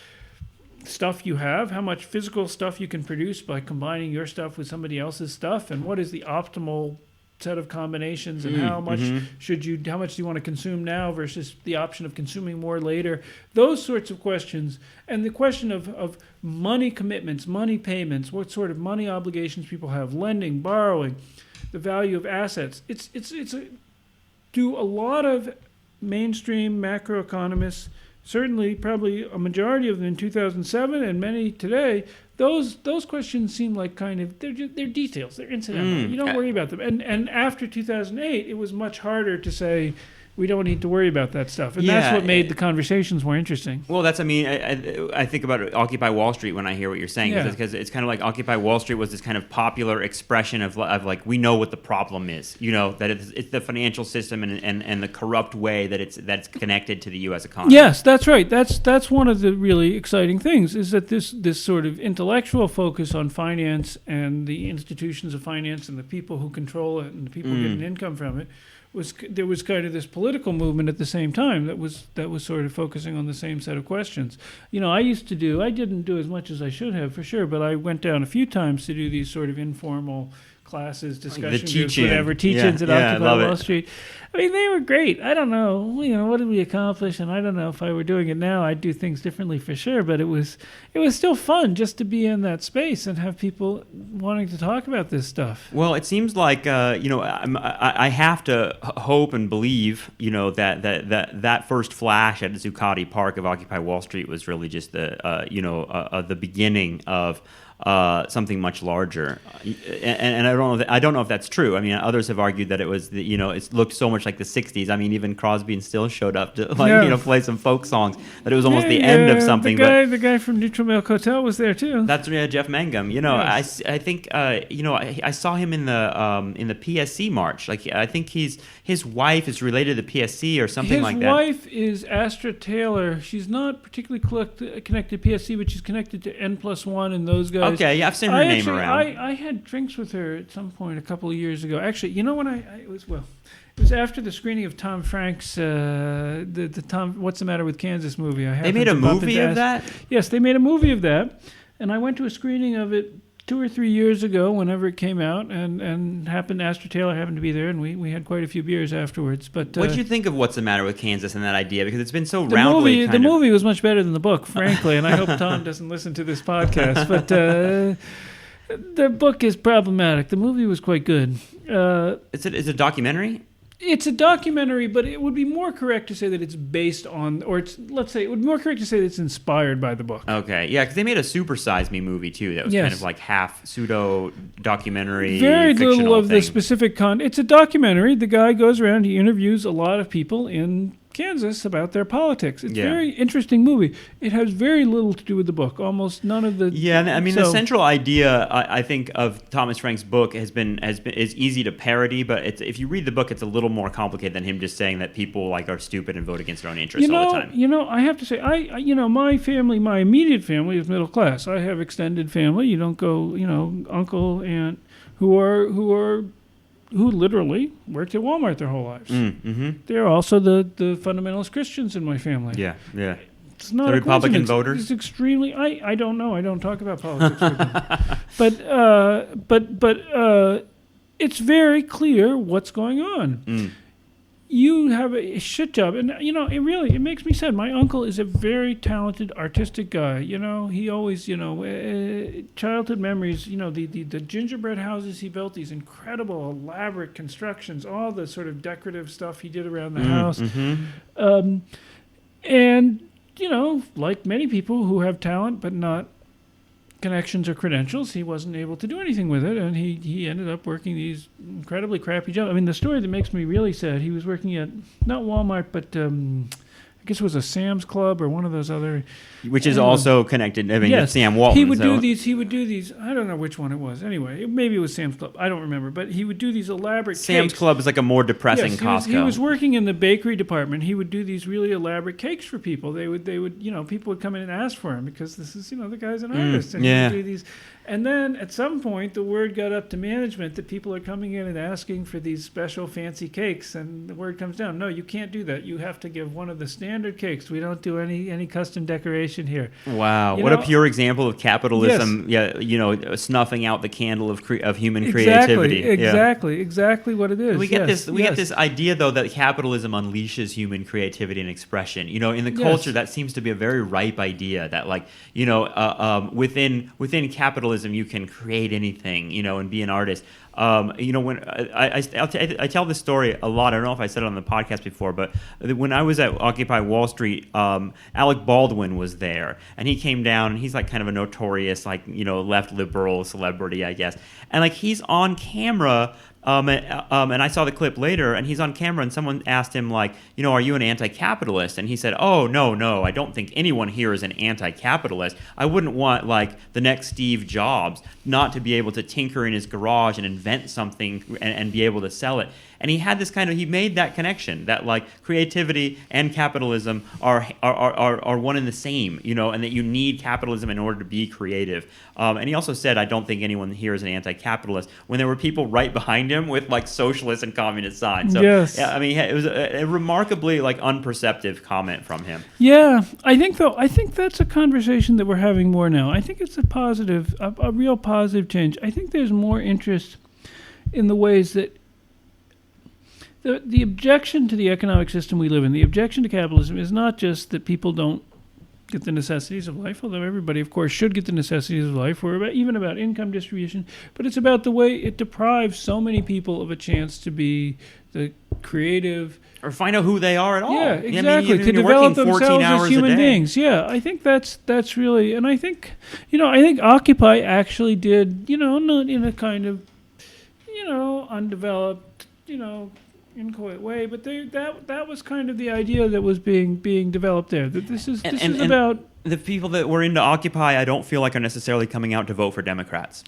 stuff you have, how much physical stuff you can produce by combining your stuff with somebody else's stuff, and what is the optimal set of combinations, and how much do you want to consume now versus the option of consuming more later. Those sorts of questions, and the question of money commitments, money payments, what sort of money obligations people have, lending, borrowing, the value of assets. Do a lot of mainstream macroeconomists, certainly probably a majority of them in 2007 and many today, those questions seem like kind of they're details, they're incidental. You don't worry about them. And after 2008, it was much harder to say we don't need to worry about that stuff, and that's what made the conversations more interesting. Well, I think about Occupy Wall Street when I hear what you're saying, because it's kind of like Occupy Wall Street was this kind of popular expression of like we know what the problem is, that it's the financial system and the corrupt way that's connected to the U.S. economy. Yes, that's right. That's one of the really exciting things is that this sort of intellectual focus on finance and the institutions of finance and the people who control it and the people getting income from it. There was kind of this political movement at the same time that was sort of focusing on the same set of questions. I didn't do as much as I should have for sure, but I went down a few times to do these sort of informal classes, discussion groups, whatever, teach-ins at Occupy Wall Street. I mean, they were great. I don't know, what did we accomplish? And I don't know if I were doing it now, I'd do things differently for sure. But it was still fun just to be in that space and have people wanting to talk about this stuff. Well, it seems like I have to hope and believe that first flash at Zuccotti Park of Occupy Wall Street was really just the beginning of something much larger, and I don't know if that's true. I mean, others have argued that it was it looked so much like the '60s. I mean, even Crosby and Stills showed up to play some folk songs. That it was almost the end of something. The guy from Neutral Milk Hotel was there too. That's Jeff Mangum. Yes. I think I saw him in the PSC march. Like I think his wife is related to the PSC or something like that. His wife is Astra Taylor. She's not particularly connected to PSC, but she's connected to N+1 and those guys. Okay, yeah, I've seen her name around. I had drinks with her at some point a couple of years ago. Actually, when it was after the screening of Tom Frank's the Tom What's the Matter with Kansas movie. They made a movie of that? Yes, they made a movie of that, and I went to a screening of it 2 or 3 years ago, whenever it came out, and Astra Taylor happened to be there, and we had quite a few beers afterwards. But what did you think of What's the Matter with Kansas and that idea? Because it's been so roundly. The movie was much better than the book, frankly, and I hope Tom doesn't listen to this podcast. But the book is problematic. The movie was quite good. It's a documentary. It's a documentary, but it would be more correct to say that it's based on, or it would be more correct to say that it's inspired by the book. Okay, yeah, because they made a Super Size Me movie too. That was kind of like half pseudo documentary. Very little of the specific content. It's a documentary. The guy goes around. He interviews a lot of people in Kansas about their politics. It's a very interesting movie. It has very little to do with the book. Almost none of the. Yeah, I mean the central idea I think of Thomas Frank's book is easy to parody, but if you read the book, it's a little more complicated than him just saying that people are stupid and vote against their own interests all the time. I have to say, my family, my immediate family is middle class. I have extended family. You don't go, uncle, aunt, who literally worked at Walmart their whole lives. They're also the fundamentalist Christians in my family. Yeah. It's not the Republican voters? It's extremely... I don't know. I don't talk about politics with them. But it's very clear what's going on. You have a shit job. And, it makes me sad. My uncle is a very talented, artistic guy. He always, childhood memories, the gingerbread houses he built, these incredible, elaborate constructions, all the sort of decorative stuff he did around the house. And, like many people who have talent but not connections or credentials, he wasn't able to do anything with it, and he ended up working these incredibly crappy jobs. I mean, the story that makes me really sad, he was working at, not Walmart, but I guess it was a Sam's Club or one of those other, which is also connected. I mean, yes, with Sam Walton. He would do these. He would do these. I don't know which one it was. Anyway, maybe it was Sam's Club. I don't remember. But he would do these elaborate Sam's cakes. Club is like a more depressing Costco. He was working in the bakery department. He would do these really elaborate cakes for people. They would, people would come in and ask for him because this is, the guy's an artist, and he would do these. And then at some point, the word got up to management that people are coming in and asking for these special fancy cakes, and the word comes down, no, you can't do that. You have to give one of the standard cakes. We don't do any custom decoration here. Wow, what a pure example of capitalism! Yes. Yeah, snuffing out the candle of human creativity. Exactly what it is. We get this idea though that capitalism unleashes human creativity and expression. In the culture, that seems to be a very ripe idea. That within capitalism, you can create anything, and be an artist. When I tell this story a lot. I don't know if I said it on the podcast before, but when I was at Occupy Wall Street, Alec Baldwin was there, and he came down, and he's like kind of a notorious left liberal celebrity, I guess, and he's on camera. And I saw the clip later, and he's on camera, and someone asked him, are you an anti-capitalist? And he said, oh, no, I don't think anyone here is an anti-capitalist. I wouldn't want, the next Steve Jobs not to be able to tinker in his garage and invent something and be able to sell it. And he had this he made that connection that creativity and capitalism are one and the same, and that you need capitalism in order to be creative. And he also said, I don't think anyone here is an anti-capitalist, when there were people right behind him with socialist and communist signs. So, yes. Yeah, I mean, it was a remarkably unperceptive comment from him. Yeah, I think that's a conversation that we're having more now. I think it's a real positive change. I think there's more interest in the ways that the objection to the economic system we live in, the objection to capitalism, is not just that people don't get the necessities of life, although everybody, of course, should get the necessities of life, or even about income distribution, but it's about the way it deprives so many people of a chance to be the creative... Or find out who they are at all. Yeah, exactly. To develop themselves as human beings. Yeah, I think that's really... And I think Occupy actually did, not in a kind of, undeveloped, inchoate way, but that was kind of the idea that was being developed there. That this is about the people that were into Occupy. I don't feel like are necessarily coming out to vote for Democrats.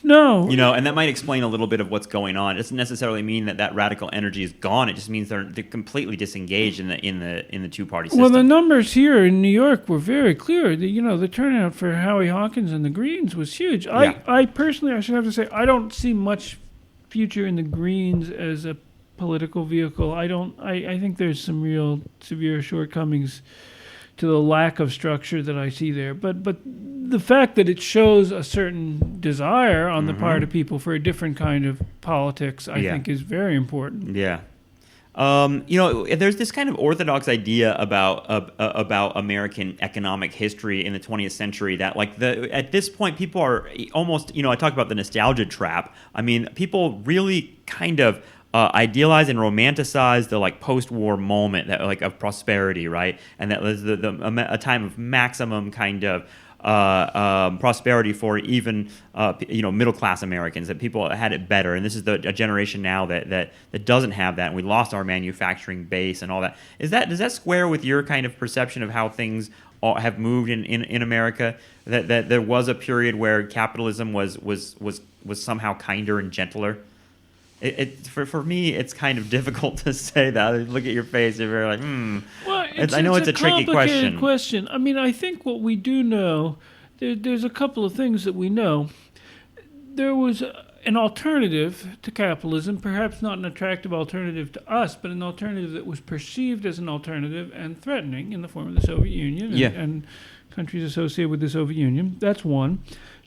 No, and that might explain a little bit of what's going on. It doesn't necessarily mean that radical energy is gone. It just means they're completely disengaged in the two-party system. Well, the numbers here in New York were very clear. The turnout for Howie Hawkins and the Greens was huge. Yeah. I personally, I should have to say, I don't see much future in the Greens as a political vehicle. I think there's some real severe shortcomings to the lack of structure that I see there. But the fact that it shows a certain desire on the part of people for a different kind of politics, I think, is very important. Yeah. There's this kind of orthodox idea about American economic history in the 20th century that at this point people are almost, I talk about the nostalgia trap. I mean, people really kind of idealize and romanticize the post-war moment that of prosperity, right? And that was a time of maximum kind of prosperity for even middle-class Americans, that people had it better. And this is a generation now that doesn't have that, and we lost our manufacturing base and all that. Does that square with your kind of perception of how things have moved in America? That there was a period where capitalism was somehow kinder and gentler? For me, it's kind of difficult to say that. I look at your face, and you're like, Well, I know it's a tricky question. I mean, I think what we do know, there's a couple of things that we know. There was an alternative to capitalism, perhaps not an attractive alternative to us, but an alternative that was perceived as an alternative and threatening in the form of the Soviet Union and countries associated with the Soviet Union. That's one.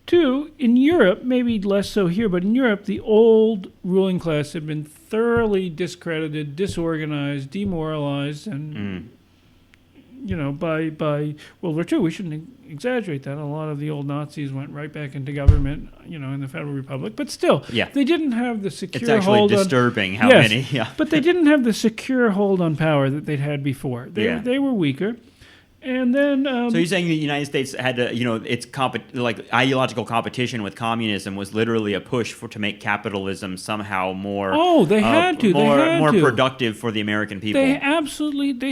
Two, in Europe, maybe less so here, but in Europe, the old ruling class had been thoroughly discredited, disorganized, demoralized, and by World War II, we shouldn't exaggerate that. A lot of the old Nazis went right back into government, in the Federal Republic. But still, they didn't have the secure hold on... It's actually disturbing how many... Yeah. But they didn't have the secure hold on power that they'd had before. They were weaker. And then, so you're saying the United States had to, its ideological competition with communism was literally a push to make capitalism somehow more. Oh, they had to. More productive for the American people. They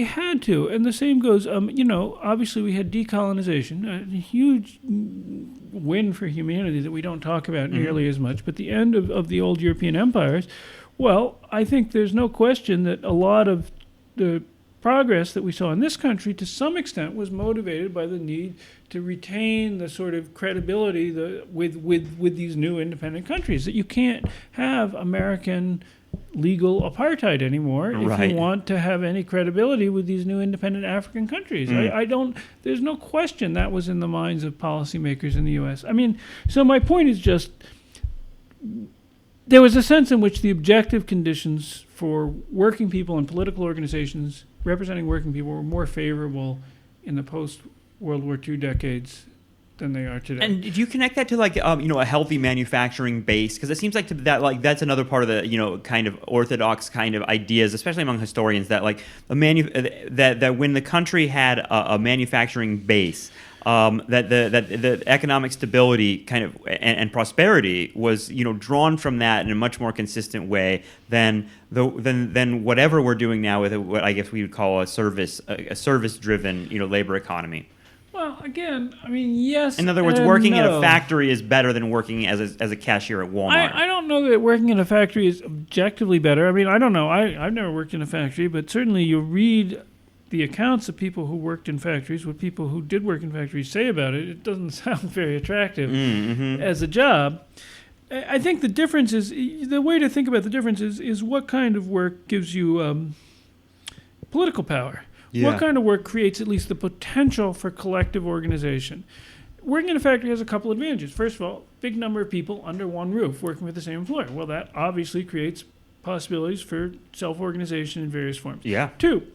had to. And the same goes. Obviously we had decolonization, a huge win for humanity that we don't talk about nearly as much. But the end of the old European empires. Well, I think there's no question that a lot of the progress that we saw in this country, to some extent, was motivated by the need to retain the sort of credibility with these new independent countries. That you can't have American legal apartheid anymore if you want to have any credibility with these new independent African countries. There's no question that was in the minds of policymakers in the U.S. I mean, so my point is just, there was a sense in which the objective conditions for working people and political organizations representing working people were more favorable in the post-World War II decades than they are today. And do you connect that to a healthy manufacturing base? Because it seems like that's another part of the kind of orthodox kind of ideas, especially among historians, that that when the country had a manufacturing base, that the economic stability kind of and prosperity was drawn from that in a much more consistent way than whatever we're doing now with what I guess we would call a service driven labor economy. Well, again, I mean, yes. In other words, working at a factory is better than working as a cashier at Walmart. I don't know that working in a factory is objectively better. I mean, I don't know. I've never worked in a factory, but certainly you read the accounts of people who worked in factories, what people who did work in factories say about it, it doesn't sound very attractive as a job. I think the difference is, the way to think about the difference is what kind of work gives you political power. Yeah. What kind of work creates at least the potential for collective organization? Working in a factory has a couple advantages. First of all, big number of people under one roof working with the same employer. Well, that obviously creates possibilities for self-organization in various forms. Yeah. 2,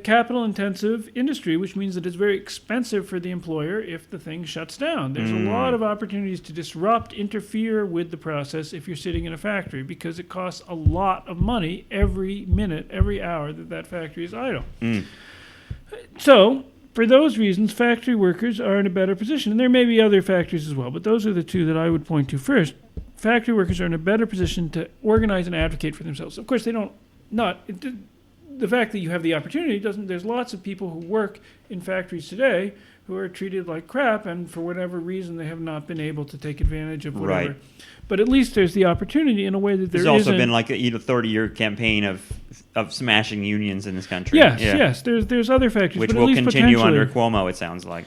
capital-intensive industry, which means that it's very expensive for the employer if the thing shuts down. There's a lot of opportunities to disrupt, interfere with the process if you're sitting in a factory, because it costs a lot of money every minute, every hour that factory is idle. So, for those reasons, factory workers are in a better position. And there may be other factors as well, but those are the two that I would point to first. Factory workers are in a better position to organize and advocate for themselves. Of course, they don't, the fact that you have the opportunity doesn't, there's lots of people who work in factories today who are treated like crap, and for whatever reason they have not been able to take advantage of whatever. Right. But at least there's the opportunity in a way that there's also been like a 30-year campaign of smashing unions in this country. Yes. There's other factors, which will continue under Cuomo, it sounds like.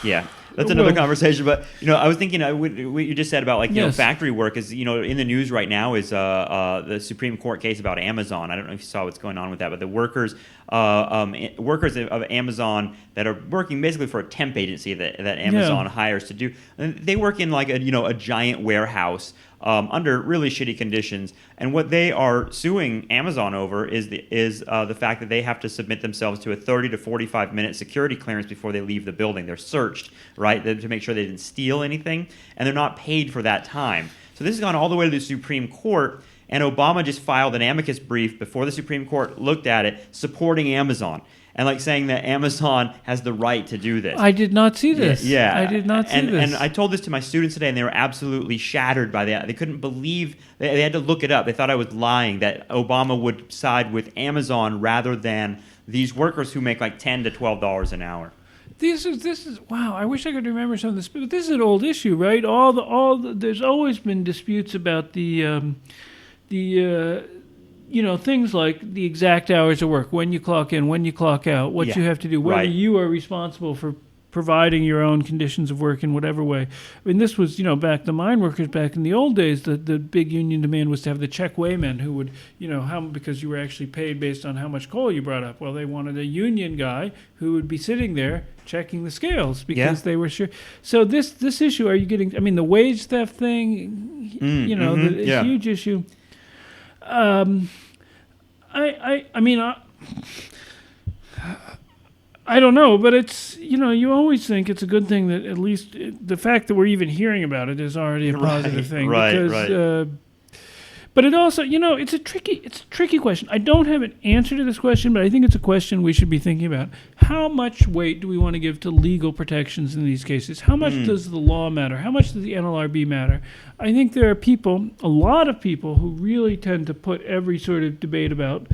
Yeah. That's another conversation, but I was thinking what you just said about factory work is in the news right now is the Supreme Court case about Amazon. I don't know if you saw what's going on with that, but the workers of Amazon that are working basically for a temp agency that Amazon hires to do. And they work in like a giant warehouse under really shitty conditions, and what they are suing Amazon over is the fact that they have to submit themselves to a 30 to 45 minute security clearance before they leave the building. They're searched, right, to make sure they didn't steal anything, and they're not paid for that time. So this has gone all the way to the Supreme Court, and Obama just filed an amicus brief before the Supreme Court looked at it, supporting Amazon. And saying that Amazon has the right to do this. I did not see this. Yeah. I did not see this. And I told this to my students today, and they were absolutely shattered by that. They couldn't believe, they had to look it up. They thought I was lying, that Obama would side with Amazon rather than these workers who make like $10 to $12 an hour. This is wow. I wish I could remember some of this, but this is an old issue, right? There's always been disputes about the things like the exact hours of work, when you clock in, when you clock out, what you have to do, whether you are responsible for providing your own conditions of work in whatever way. I mean, this was, back the mine workers back in the old days, the big union demand was to have the check weighman who would, because you were actually paid based on how much coal you brought up. Well, they wanted a union guy who would be sitting there checking the scales because they were sure. So this issue, are you getting, the wage theft thing, the huge issue. I don't know, but it's, you always think it's a good thing that at least the fact that we're even hearing about it is already a positive thing. Right. But it also, it's a tricky question. I don't have an answer to this question, but I think it's a question we should be thinking about. How much weight do we want to give to legal protections in these cases? How much does the law matter? How much does the NLRB matter? I think there are a lot of people who really tend to put every sort of debate about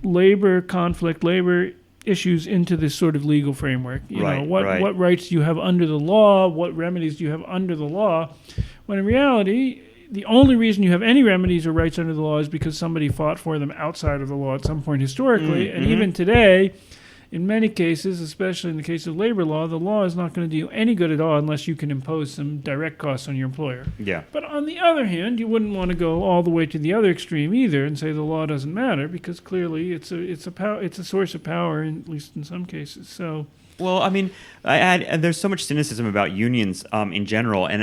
labor conflict, labor issues into this sort of legal framework. What rights do you have under the law? What remedies do you have under the law? When in reality, the only reason you have any remedies or rights under the law is because somebody fought for them outside of the law at some point historically. And even today, in many cases, especially in the case of labor law, the law is not going to do you any good at all unless you can impose some direct costs on your employer. Yeah. But on the other hand, you wouldn't want to go all the way to the other extreme either and say the law doesn't matter, because clearly it's a source of power, at least in some cases. So. Well, I mean, there's so much cynicism about unions in general, and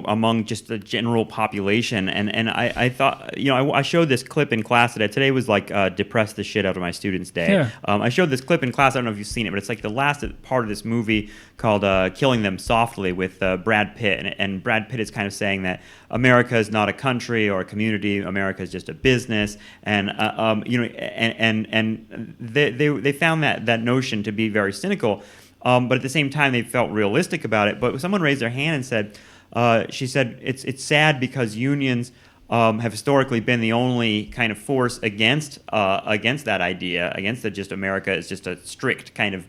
among just the general population. And I thought, I showed this clip in class today. Today was like depress the shit out of my students' day. Yeah. I showed this clip in class. I don't know if you've seen it, but it's like the last part of this movie called "Killing Them Softly" with Brad Pitt, and Brad Pitt is kind of saying that America is not a country or a community. America is just a business, and they found that notion to be very cynical. But at the same time, they felt realistic about it. But someone raised their hand and said, she said, it's sad because unions have historically been the only kind of force against that idea, against that just America is just a strict kind of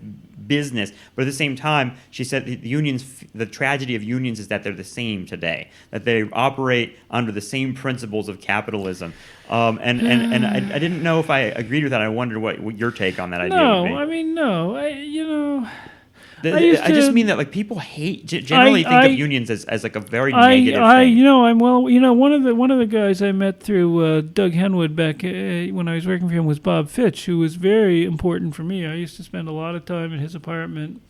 business. But at the same time, she said the tragedy of unions is that they're the same today, that they operate under the same principles of capitalism. And I didn't know if I agreed with that. I wondered what your take on that idea would be. I mean, no. I just mean that like people generally think of unions as like a very negative thing. One of the guys I met through Doug Henwood back when I was working for him was Bob Fitch, who was very important for me. I used to spend a lot of time in his apartment,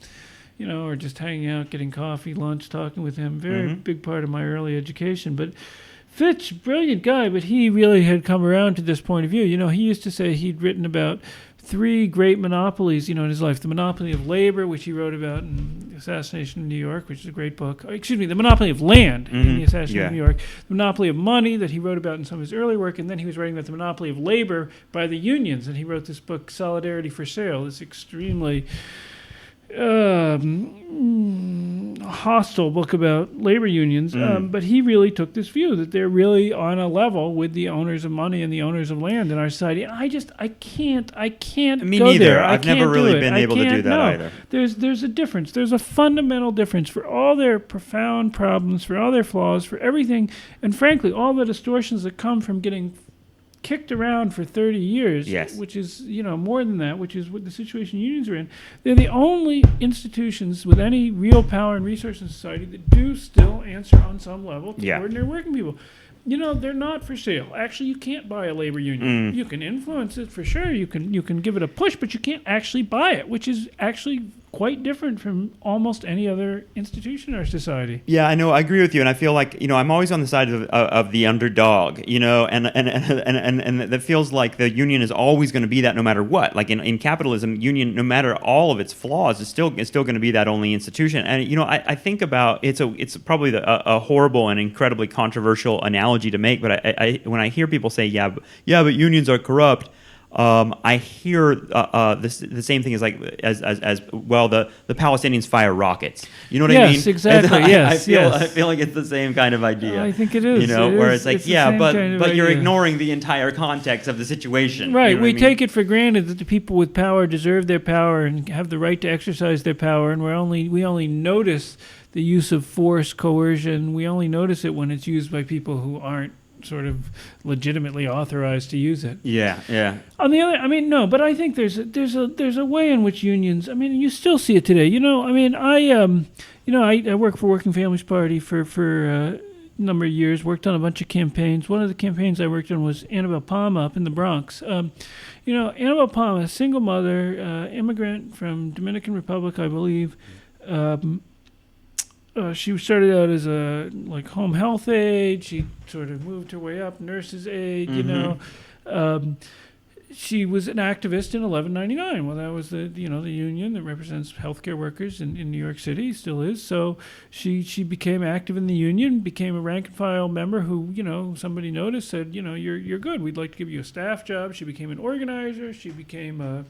or just hanging out, getting coffee, lunch, talking with him. Very big part of my early education. But Fitch, brilliant guy, but he really had come around to this point of view. He used to say he'd written about 3 great monopolies, in his life. The monopoly of labor, which he wrote about in The Assassination of New York, which is a great book. The monopoly of land in The Assassination of New York. The monopoly of money that he wrote about in some of his early work. And then he was writing about the monopoly of labor by the unions. And he wrote this book, Solidarity for Sale, this extremely hostile book about labor unions, but he really took this view that they're really on a level with the owners of money and the owners of land in our society. And I can't Me go neither. there. I've never really been able to do that either. There's a difference. There's a fundamental difference for all their profound problems, for all their flaws, for everything, and frankly, all the distortions that come from getting kicked around for 30 years, which is, more than that, which is what the situation unions are in. They're the only institutions with any real power and resource in society that do still answer on some level to ordinary working people. They're not for sale. Actually, you can't buy a labor union. You can influence it for sure. You can give it a push, but you can't actually buy it, which is actually quite different from almost any other institution in our society. Yeah, I know. I agree with you, and I feel like I'm always on the side of the underdog. And that feels like the union is always going to be that no matter what. Like in capitalism, union, no matter all of its flaws, is still going to be that only institution. And I think about it's probably a horrible and incredibly controversial analogy to make, but I when I hear people say but unions are corrupt. I hear the same thing as well. The Palestinians fire rockets. You know what I mean? Yes, exactly. I feel like it's the same kind of idea. I think it is. Where it's like, but you're ignoring the entire context of the situation. Right. We take it for granted that the people with power deserve their power and have the right to exercise their power, and we only notice the use of force, coercion. We only notice it when it's used by people who aren't sort of legitimately authorized to use it. Yeah. On the other, but I think there's a way in which unions. You still see it today. I work for Working Families Party for a number of years. Worked on a bunch of campaigns. One of the campaigns I worked on was Annabelle Palma up in the Bronx. Annabelle Palma, a single mother, immigrant from Dominican Republic, I believe. She started out as a home health aide. She sort of moved her way up, nurse's aide. she was an activist in 1199. Well, that was the union that represents healthcare workers in New York City, still is. So she became active in the union, became a rank and file member who, somebody noticed, said, you're good. We'd like to give you a staff job. She became an organizer. She became an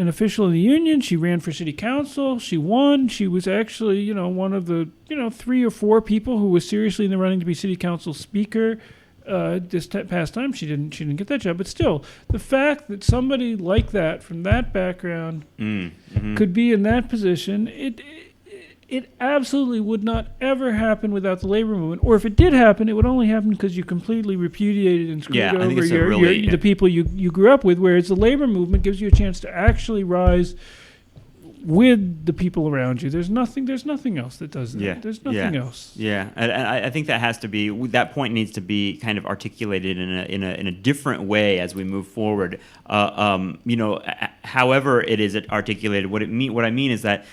official in the union. She ran for city council. She won. She was actually, one of the, 3 or 4 people who was seriously in the running to be city council speaker. This past time, she didn't get that job. But still, the fact that somebody like that from that background could be in that position, it absolutely would not ever happen without the labor movement. Or if it did happen, it would only happen because you completely repudiated and screwed over the people you grew up with. Whereas the labor movement gives you a chance to actually rise with the people around you. There's nothing else that does that. There's nothing else. Yeah, I think that point needs to be kind of articulated in a different way as we move forward. However it is articulated, what I mean is that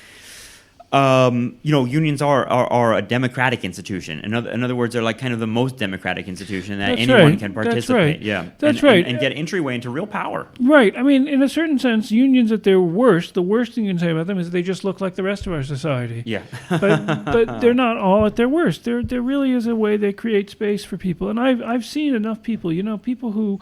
unions are a democratic institution. In other words, they're like kind of the most democratic institution that anyone can participate. That's right. And get entryway into real power. Right. I mean, in a certain sense, unions at their worst, the worst thing you can say about them is they just look like the rest of our society. Yeah. but they're not all at their worst. There really is a way they create space for people. And I've seen enough people, people who,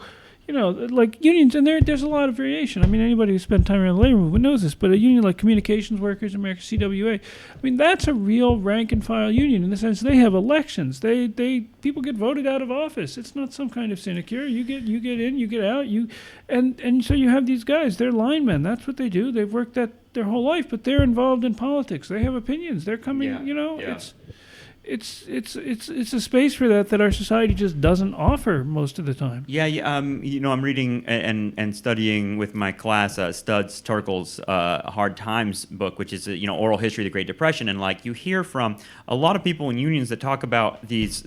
like unions, and there's a lot of variation. I mean, anybody who spent time around the labor movement knows this, but a union like Communications Workers America, CWA, I mean, that's a real rank and file union in the sense they have elections. People get voted out of office. It's not some kind of sinecure. You get in, you get out, and so you have these guys, they're linemen. That's what they do. They've worked that their whole life, but they're involved in politics. They have opinions. They're coming, It's a space for that our society just doesn't offer most of the time. I'm reading and studying with my class Studs Terkel's Hard Times book, which is oral history of the Great Depression, and like you hear from a lot of people in unions that talk about these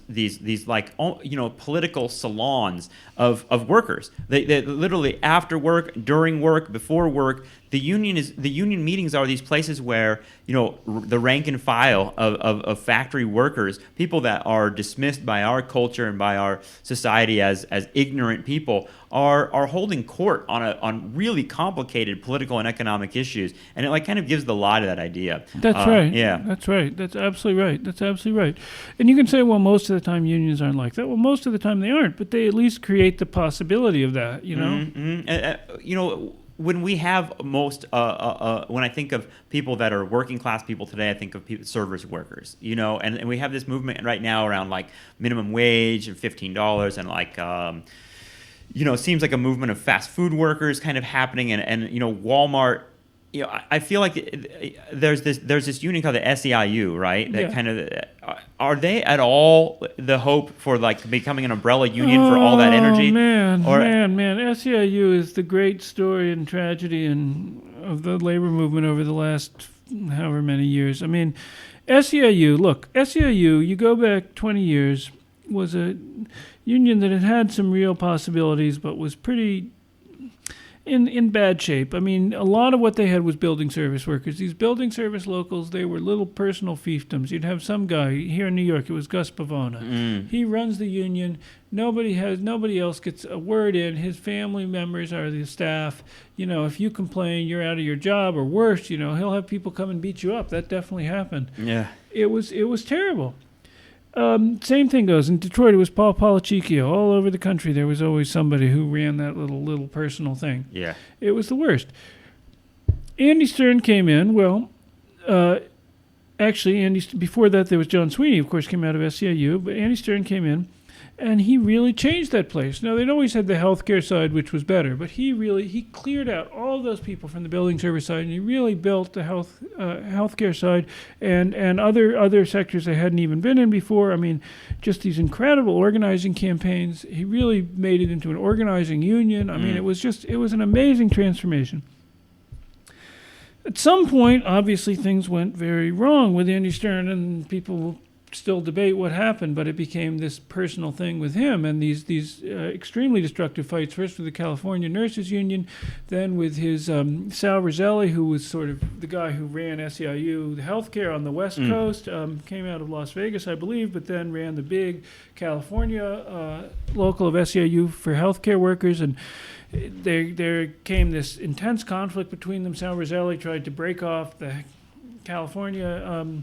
like political salons of workers. They literally after work, during work, before work. The union meetings are these places where the rank and file of factory workers, people that are dismissed by our culture and by our society as ignorant people, are holding court on really complicated political and economic issues, and it like kind of gives the lie to that idea. That's right. Yeah, that's right. That's absolutely right. That's absolutely right. And you can say, well, most of the time unions aren't like that. Well, most of the time they aren't, but they at least create the possibility of that. When we have when I think of people that are working class people today, I think of service workers, and we have this movement right now around like minimum wage and $15 and like, it seems like a movement of fast food workers kind of happening and Walmart. I feel like there's this union called the SEIU, right? That kind of are they at all the hope for like becoming an umbrella union for all that energy? Man, SEIU is the great story and tragedy of the labor movement over the last however many years. I mean, SEIU, you go back 20 years, was a union that had some real possibilities, but was pretty in bad shape. I mean, a lot of what they had was building service workers. These building service locals, they were little personal fiefdoms. You'd have some guy here in New York. It was Gus Pavona. He runs the union. Nobody else gets a word in. His family members are the staff. If you complain, you're out of your job, or worse, he'll have people come and beat you up. That definitely happened. Yeah, it was terrible. Same thing goes in Detroit. It was Paul Policicchio. All over the country, there was always somebody who ran that little personal thing. Yeah, it was the worst. Andy Stern came in. Well, actually, before that there was John Sweeney, of course, came out of SEIU. But Andy Stern came in, and he really changed that place. Now, they'd always had the healthcare side, which was better, but he cleared out all those people from the building service side, and he really built the healthcare side and other sectors they hadn't even been in before. I mean, just these incredible organizing campaigns. He really made it into an organizing union. I mean, it was an amazing transformation. At some point, obviously, things went very wrong with Andy Stern, and people still debate what happened, but it became this personal thing with him, and these extremely destructive fights, first with the California Nurses Union, then with his Sal Roselli, who was sort of the guy who ran SEIU healthcare on the West Coast, came out of Las Vegas, I believe, but then ran the big California local of SEIU for healthcare workers, and there came this intense conflict between them. Sal Roselli tried to break off the California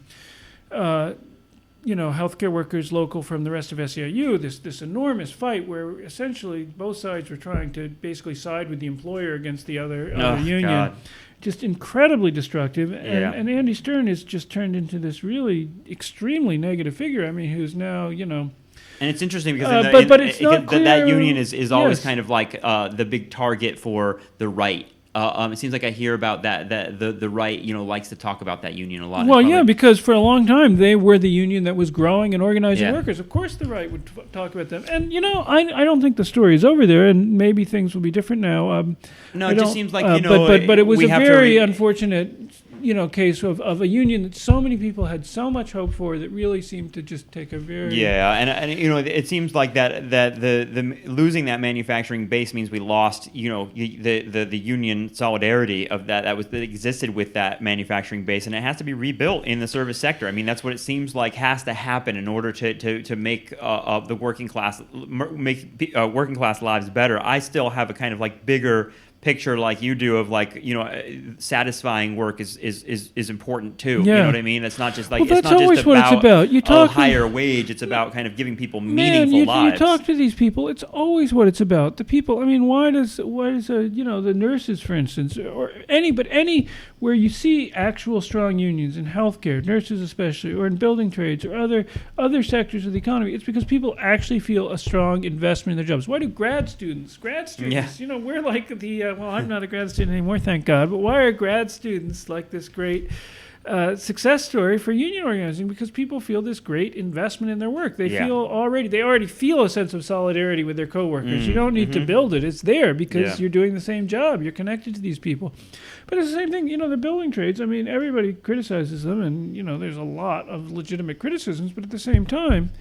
healthcare workers local from the rest of SEIU, this enormous fight where essentially both sides were trying to basically side with the employer against the other union. God. Just incredibly destructive. And Andy Stern has just turned into this really extremely negative figure. I mean, who's now, And it's interesting because it's not clear, that union is always kind of like the big target for the right. It seems like I hear about that the right, likes to talk about that union a lot. Well, yeah, because for a long time they were the union that was growing and organizing workers. Of course the right would talk about them. And, I don't think the story is over there, and maybe things will be different now. No, it just seems like, But it was a very unfortunate, case of a union that so many people had so much hope for that really seemed to just take a very... Yeah, and it seems like that the losing that manufacturing base means we lost, the union solidarity of that existed with that manufacturing base, and it has to be rebuilt in the service sector. I mean, that's what it seems like has to happen in order to make the working class lives better. I still have a kind of like bigger picture like you do of satisfying work is important too. Yeah. You know what I mean? It's not just like it's not just what it's about. You talk a higher wage. It's about kind of giving people meaningful lives. You talk to these people. It's always what it's about. The people. I mean, why does the nurses, for instance, or any where you see actual strong unions in healthcare, nurses especially, or in building trades or other sectors of the economy? It's because people actually feel a strong investment in their jobs. Why do grad students? Yeah. We're like the well, I'm not a grad student anymore, thank God. But why are grad students like this great success story for union organizing? Because people feel this great investment in their work. They already feel a sense of solidarity with their coworkers. You don't need to build it; it's there because you're doing the same job. You're connected to these people. But it's the same thing. The building trades. I mean, everybody criticizes them, and there's a lot of legitimate criticisms. But at the same time,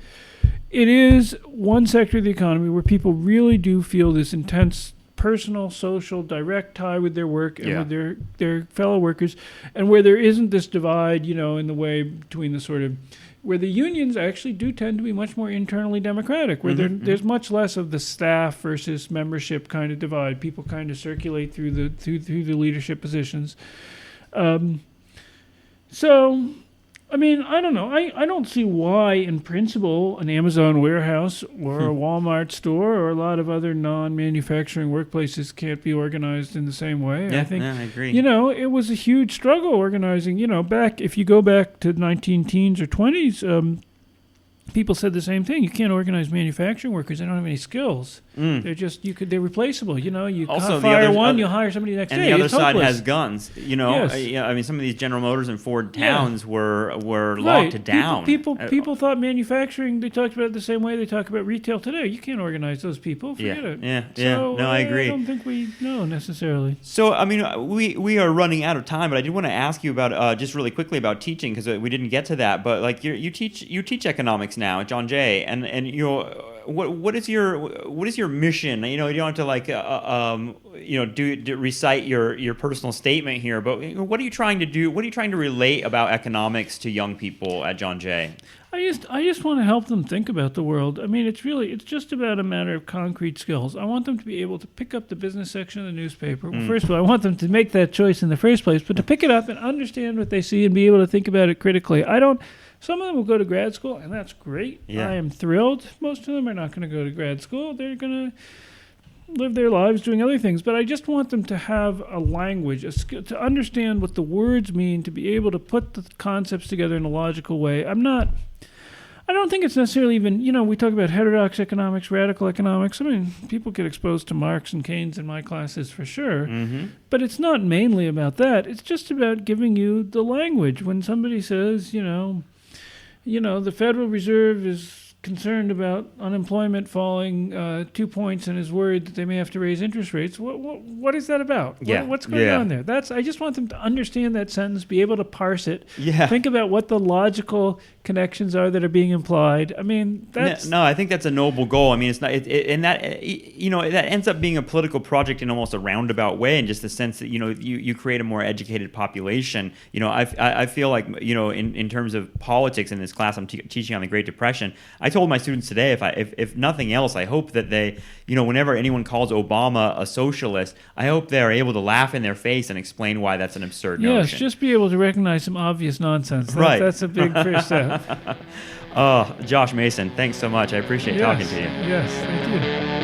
it is one sector of the economy where people really do feel this intense personal, social, direct tie with their work and with their fellow workers, and where there isn't this divide, in the way between the sort of where the unions actually do tend to be much more internally democratic, where there's much less of the staff versus membership kind of divide. People kind of circulate through the leadership positions. So, I mean, I don't know. I don't see why, in principle, an Amazon warehouse or a Walmart store or a lot of other non-manufacturing workplaces can't be organized in the same way. Yeah, I think, I agree. It was a huge struggle organizing. If you go back to 19-teens or 20s, people said the same thing. You can't organize manufacturing workers. They don't have any skills. They're just they're replaceable. You also, fire one, you'll hire somebody the next day. And the other side hopeless. has guns. Yes. I mean, some of these General Motors and Ford towns were right. locked down. People thought manufacturing. They talked about it the same way they talk about retail today. You can't organize those people. Forget it. Yeah. So, No, I agree. I don't think we know necessarily. So, I mean, we are running out of time, but I did want to ask you about just really quickly about teaching, because we didn't get to that. But like you teach economics now at John Jay, and what is your mission? You don't have to recite your personal statement here, but what are you trying to do? What are you trying to relate about economics to young people at John Jay? I just want to help them think about the world. I mean, it's just about a matter of concrete skills. I want them to be able to pick up the business section of the newspaper. Well, first of all, I want them to make that choice in the first place, but to pick it up and understand what they see and be able to think about it critically. Some of them will go to grad school, and that's great. Yeah. I am thrilled. Most of them are not going to go to grad school. They're going to live their lives doing other things. But I just want them to have a language, a skill, to understand what the words mean, to be able to put the concepts together in a logical way. I don't think it's necessarily even, we talk about heterodox economics, radical economics. I mean, people get exposed to Marx and Keynes in my classes for sure. But it's not mainly about that. It's just about giving you the language. When somebody says, the Federal Reserve is concerned about unemployment falling 2 points and is worried that they may have to raise interest rates. What is that about? What's going on there? I just want them to understand that sentence, be able to parse it, think about what the logical connections are that are being implied. I mean, no, I think that's a noble goal. I mean, it's not, and that that ends up being a political project in almost a roundabout way, in just the sense that you create a more educated population. I feel like in terms of politics in this class I'm teaching on the Great Depression, I told my students today, if nothing else, I hope that they, whenever anyone calls Obama a socialist, I hope they're able to laugh in their face and explain why that's an absurd notion. Yes, just be able to recognize some obvious nonsense. Right. That's a big first step. Josh Mason, thanks so much. I appreciate talking to you. Yes, thank you.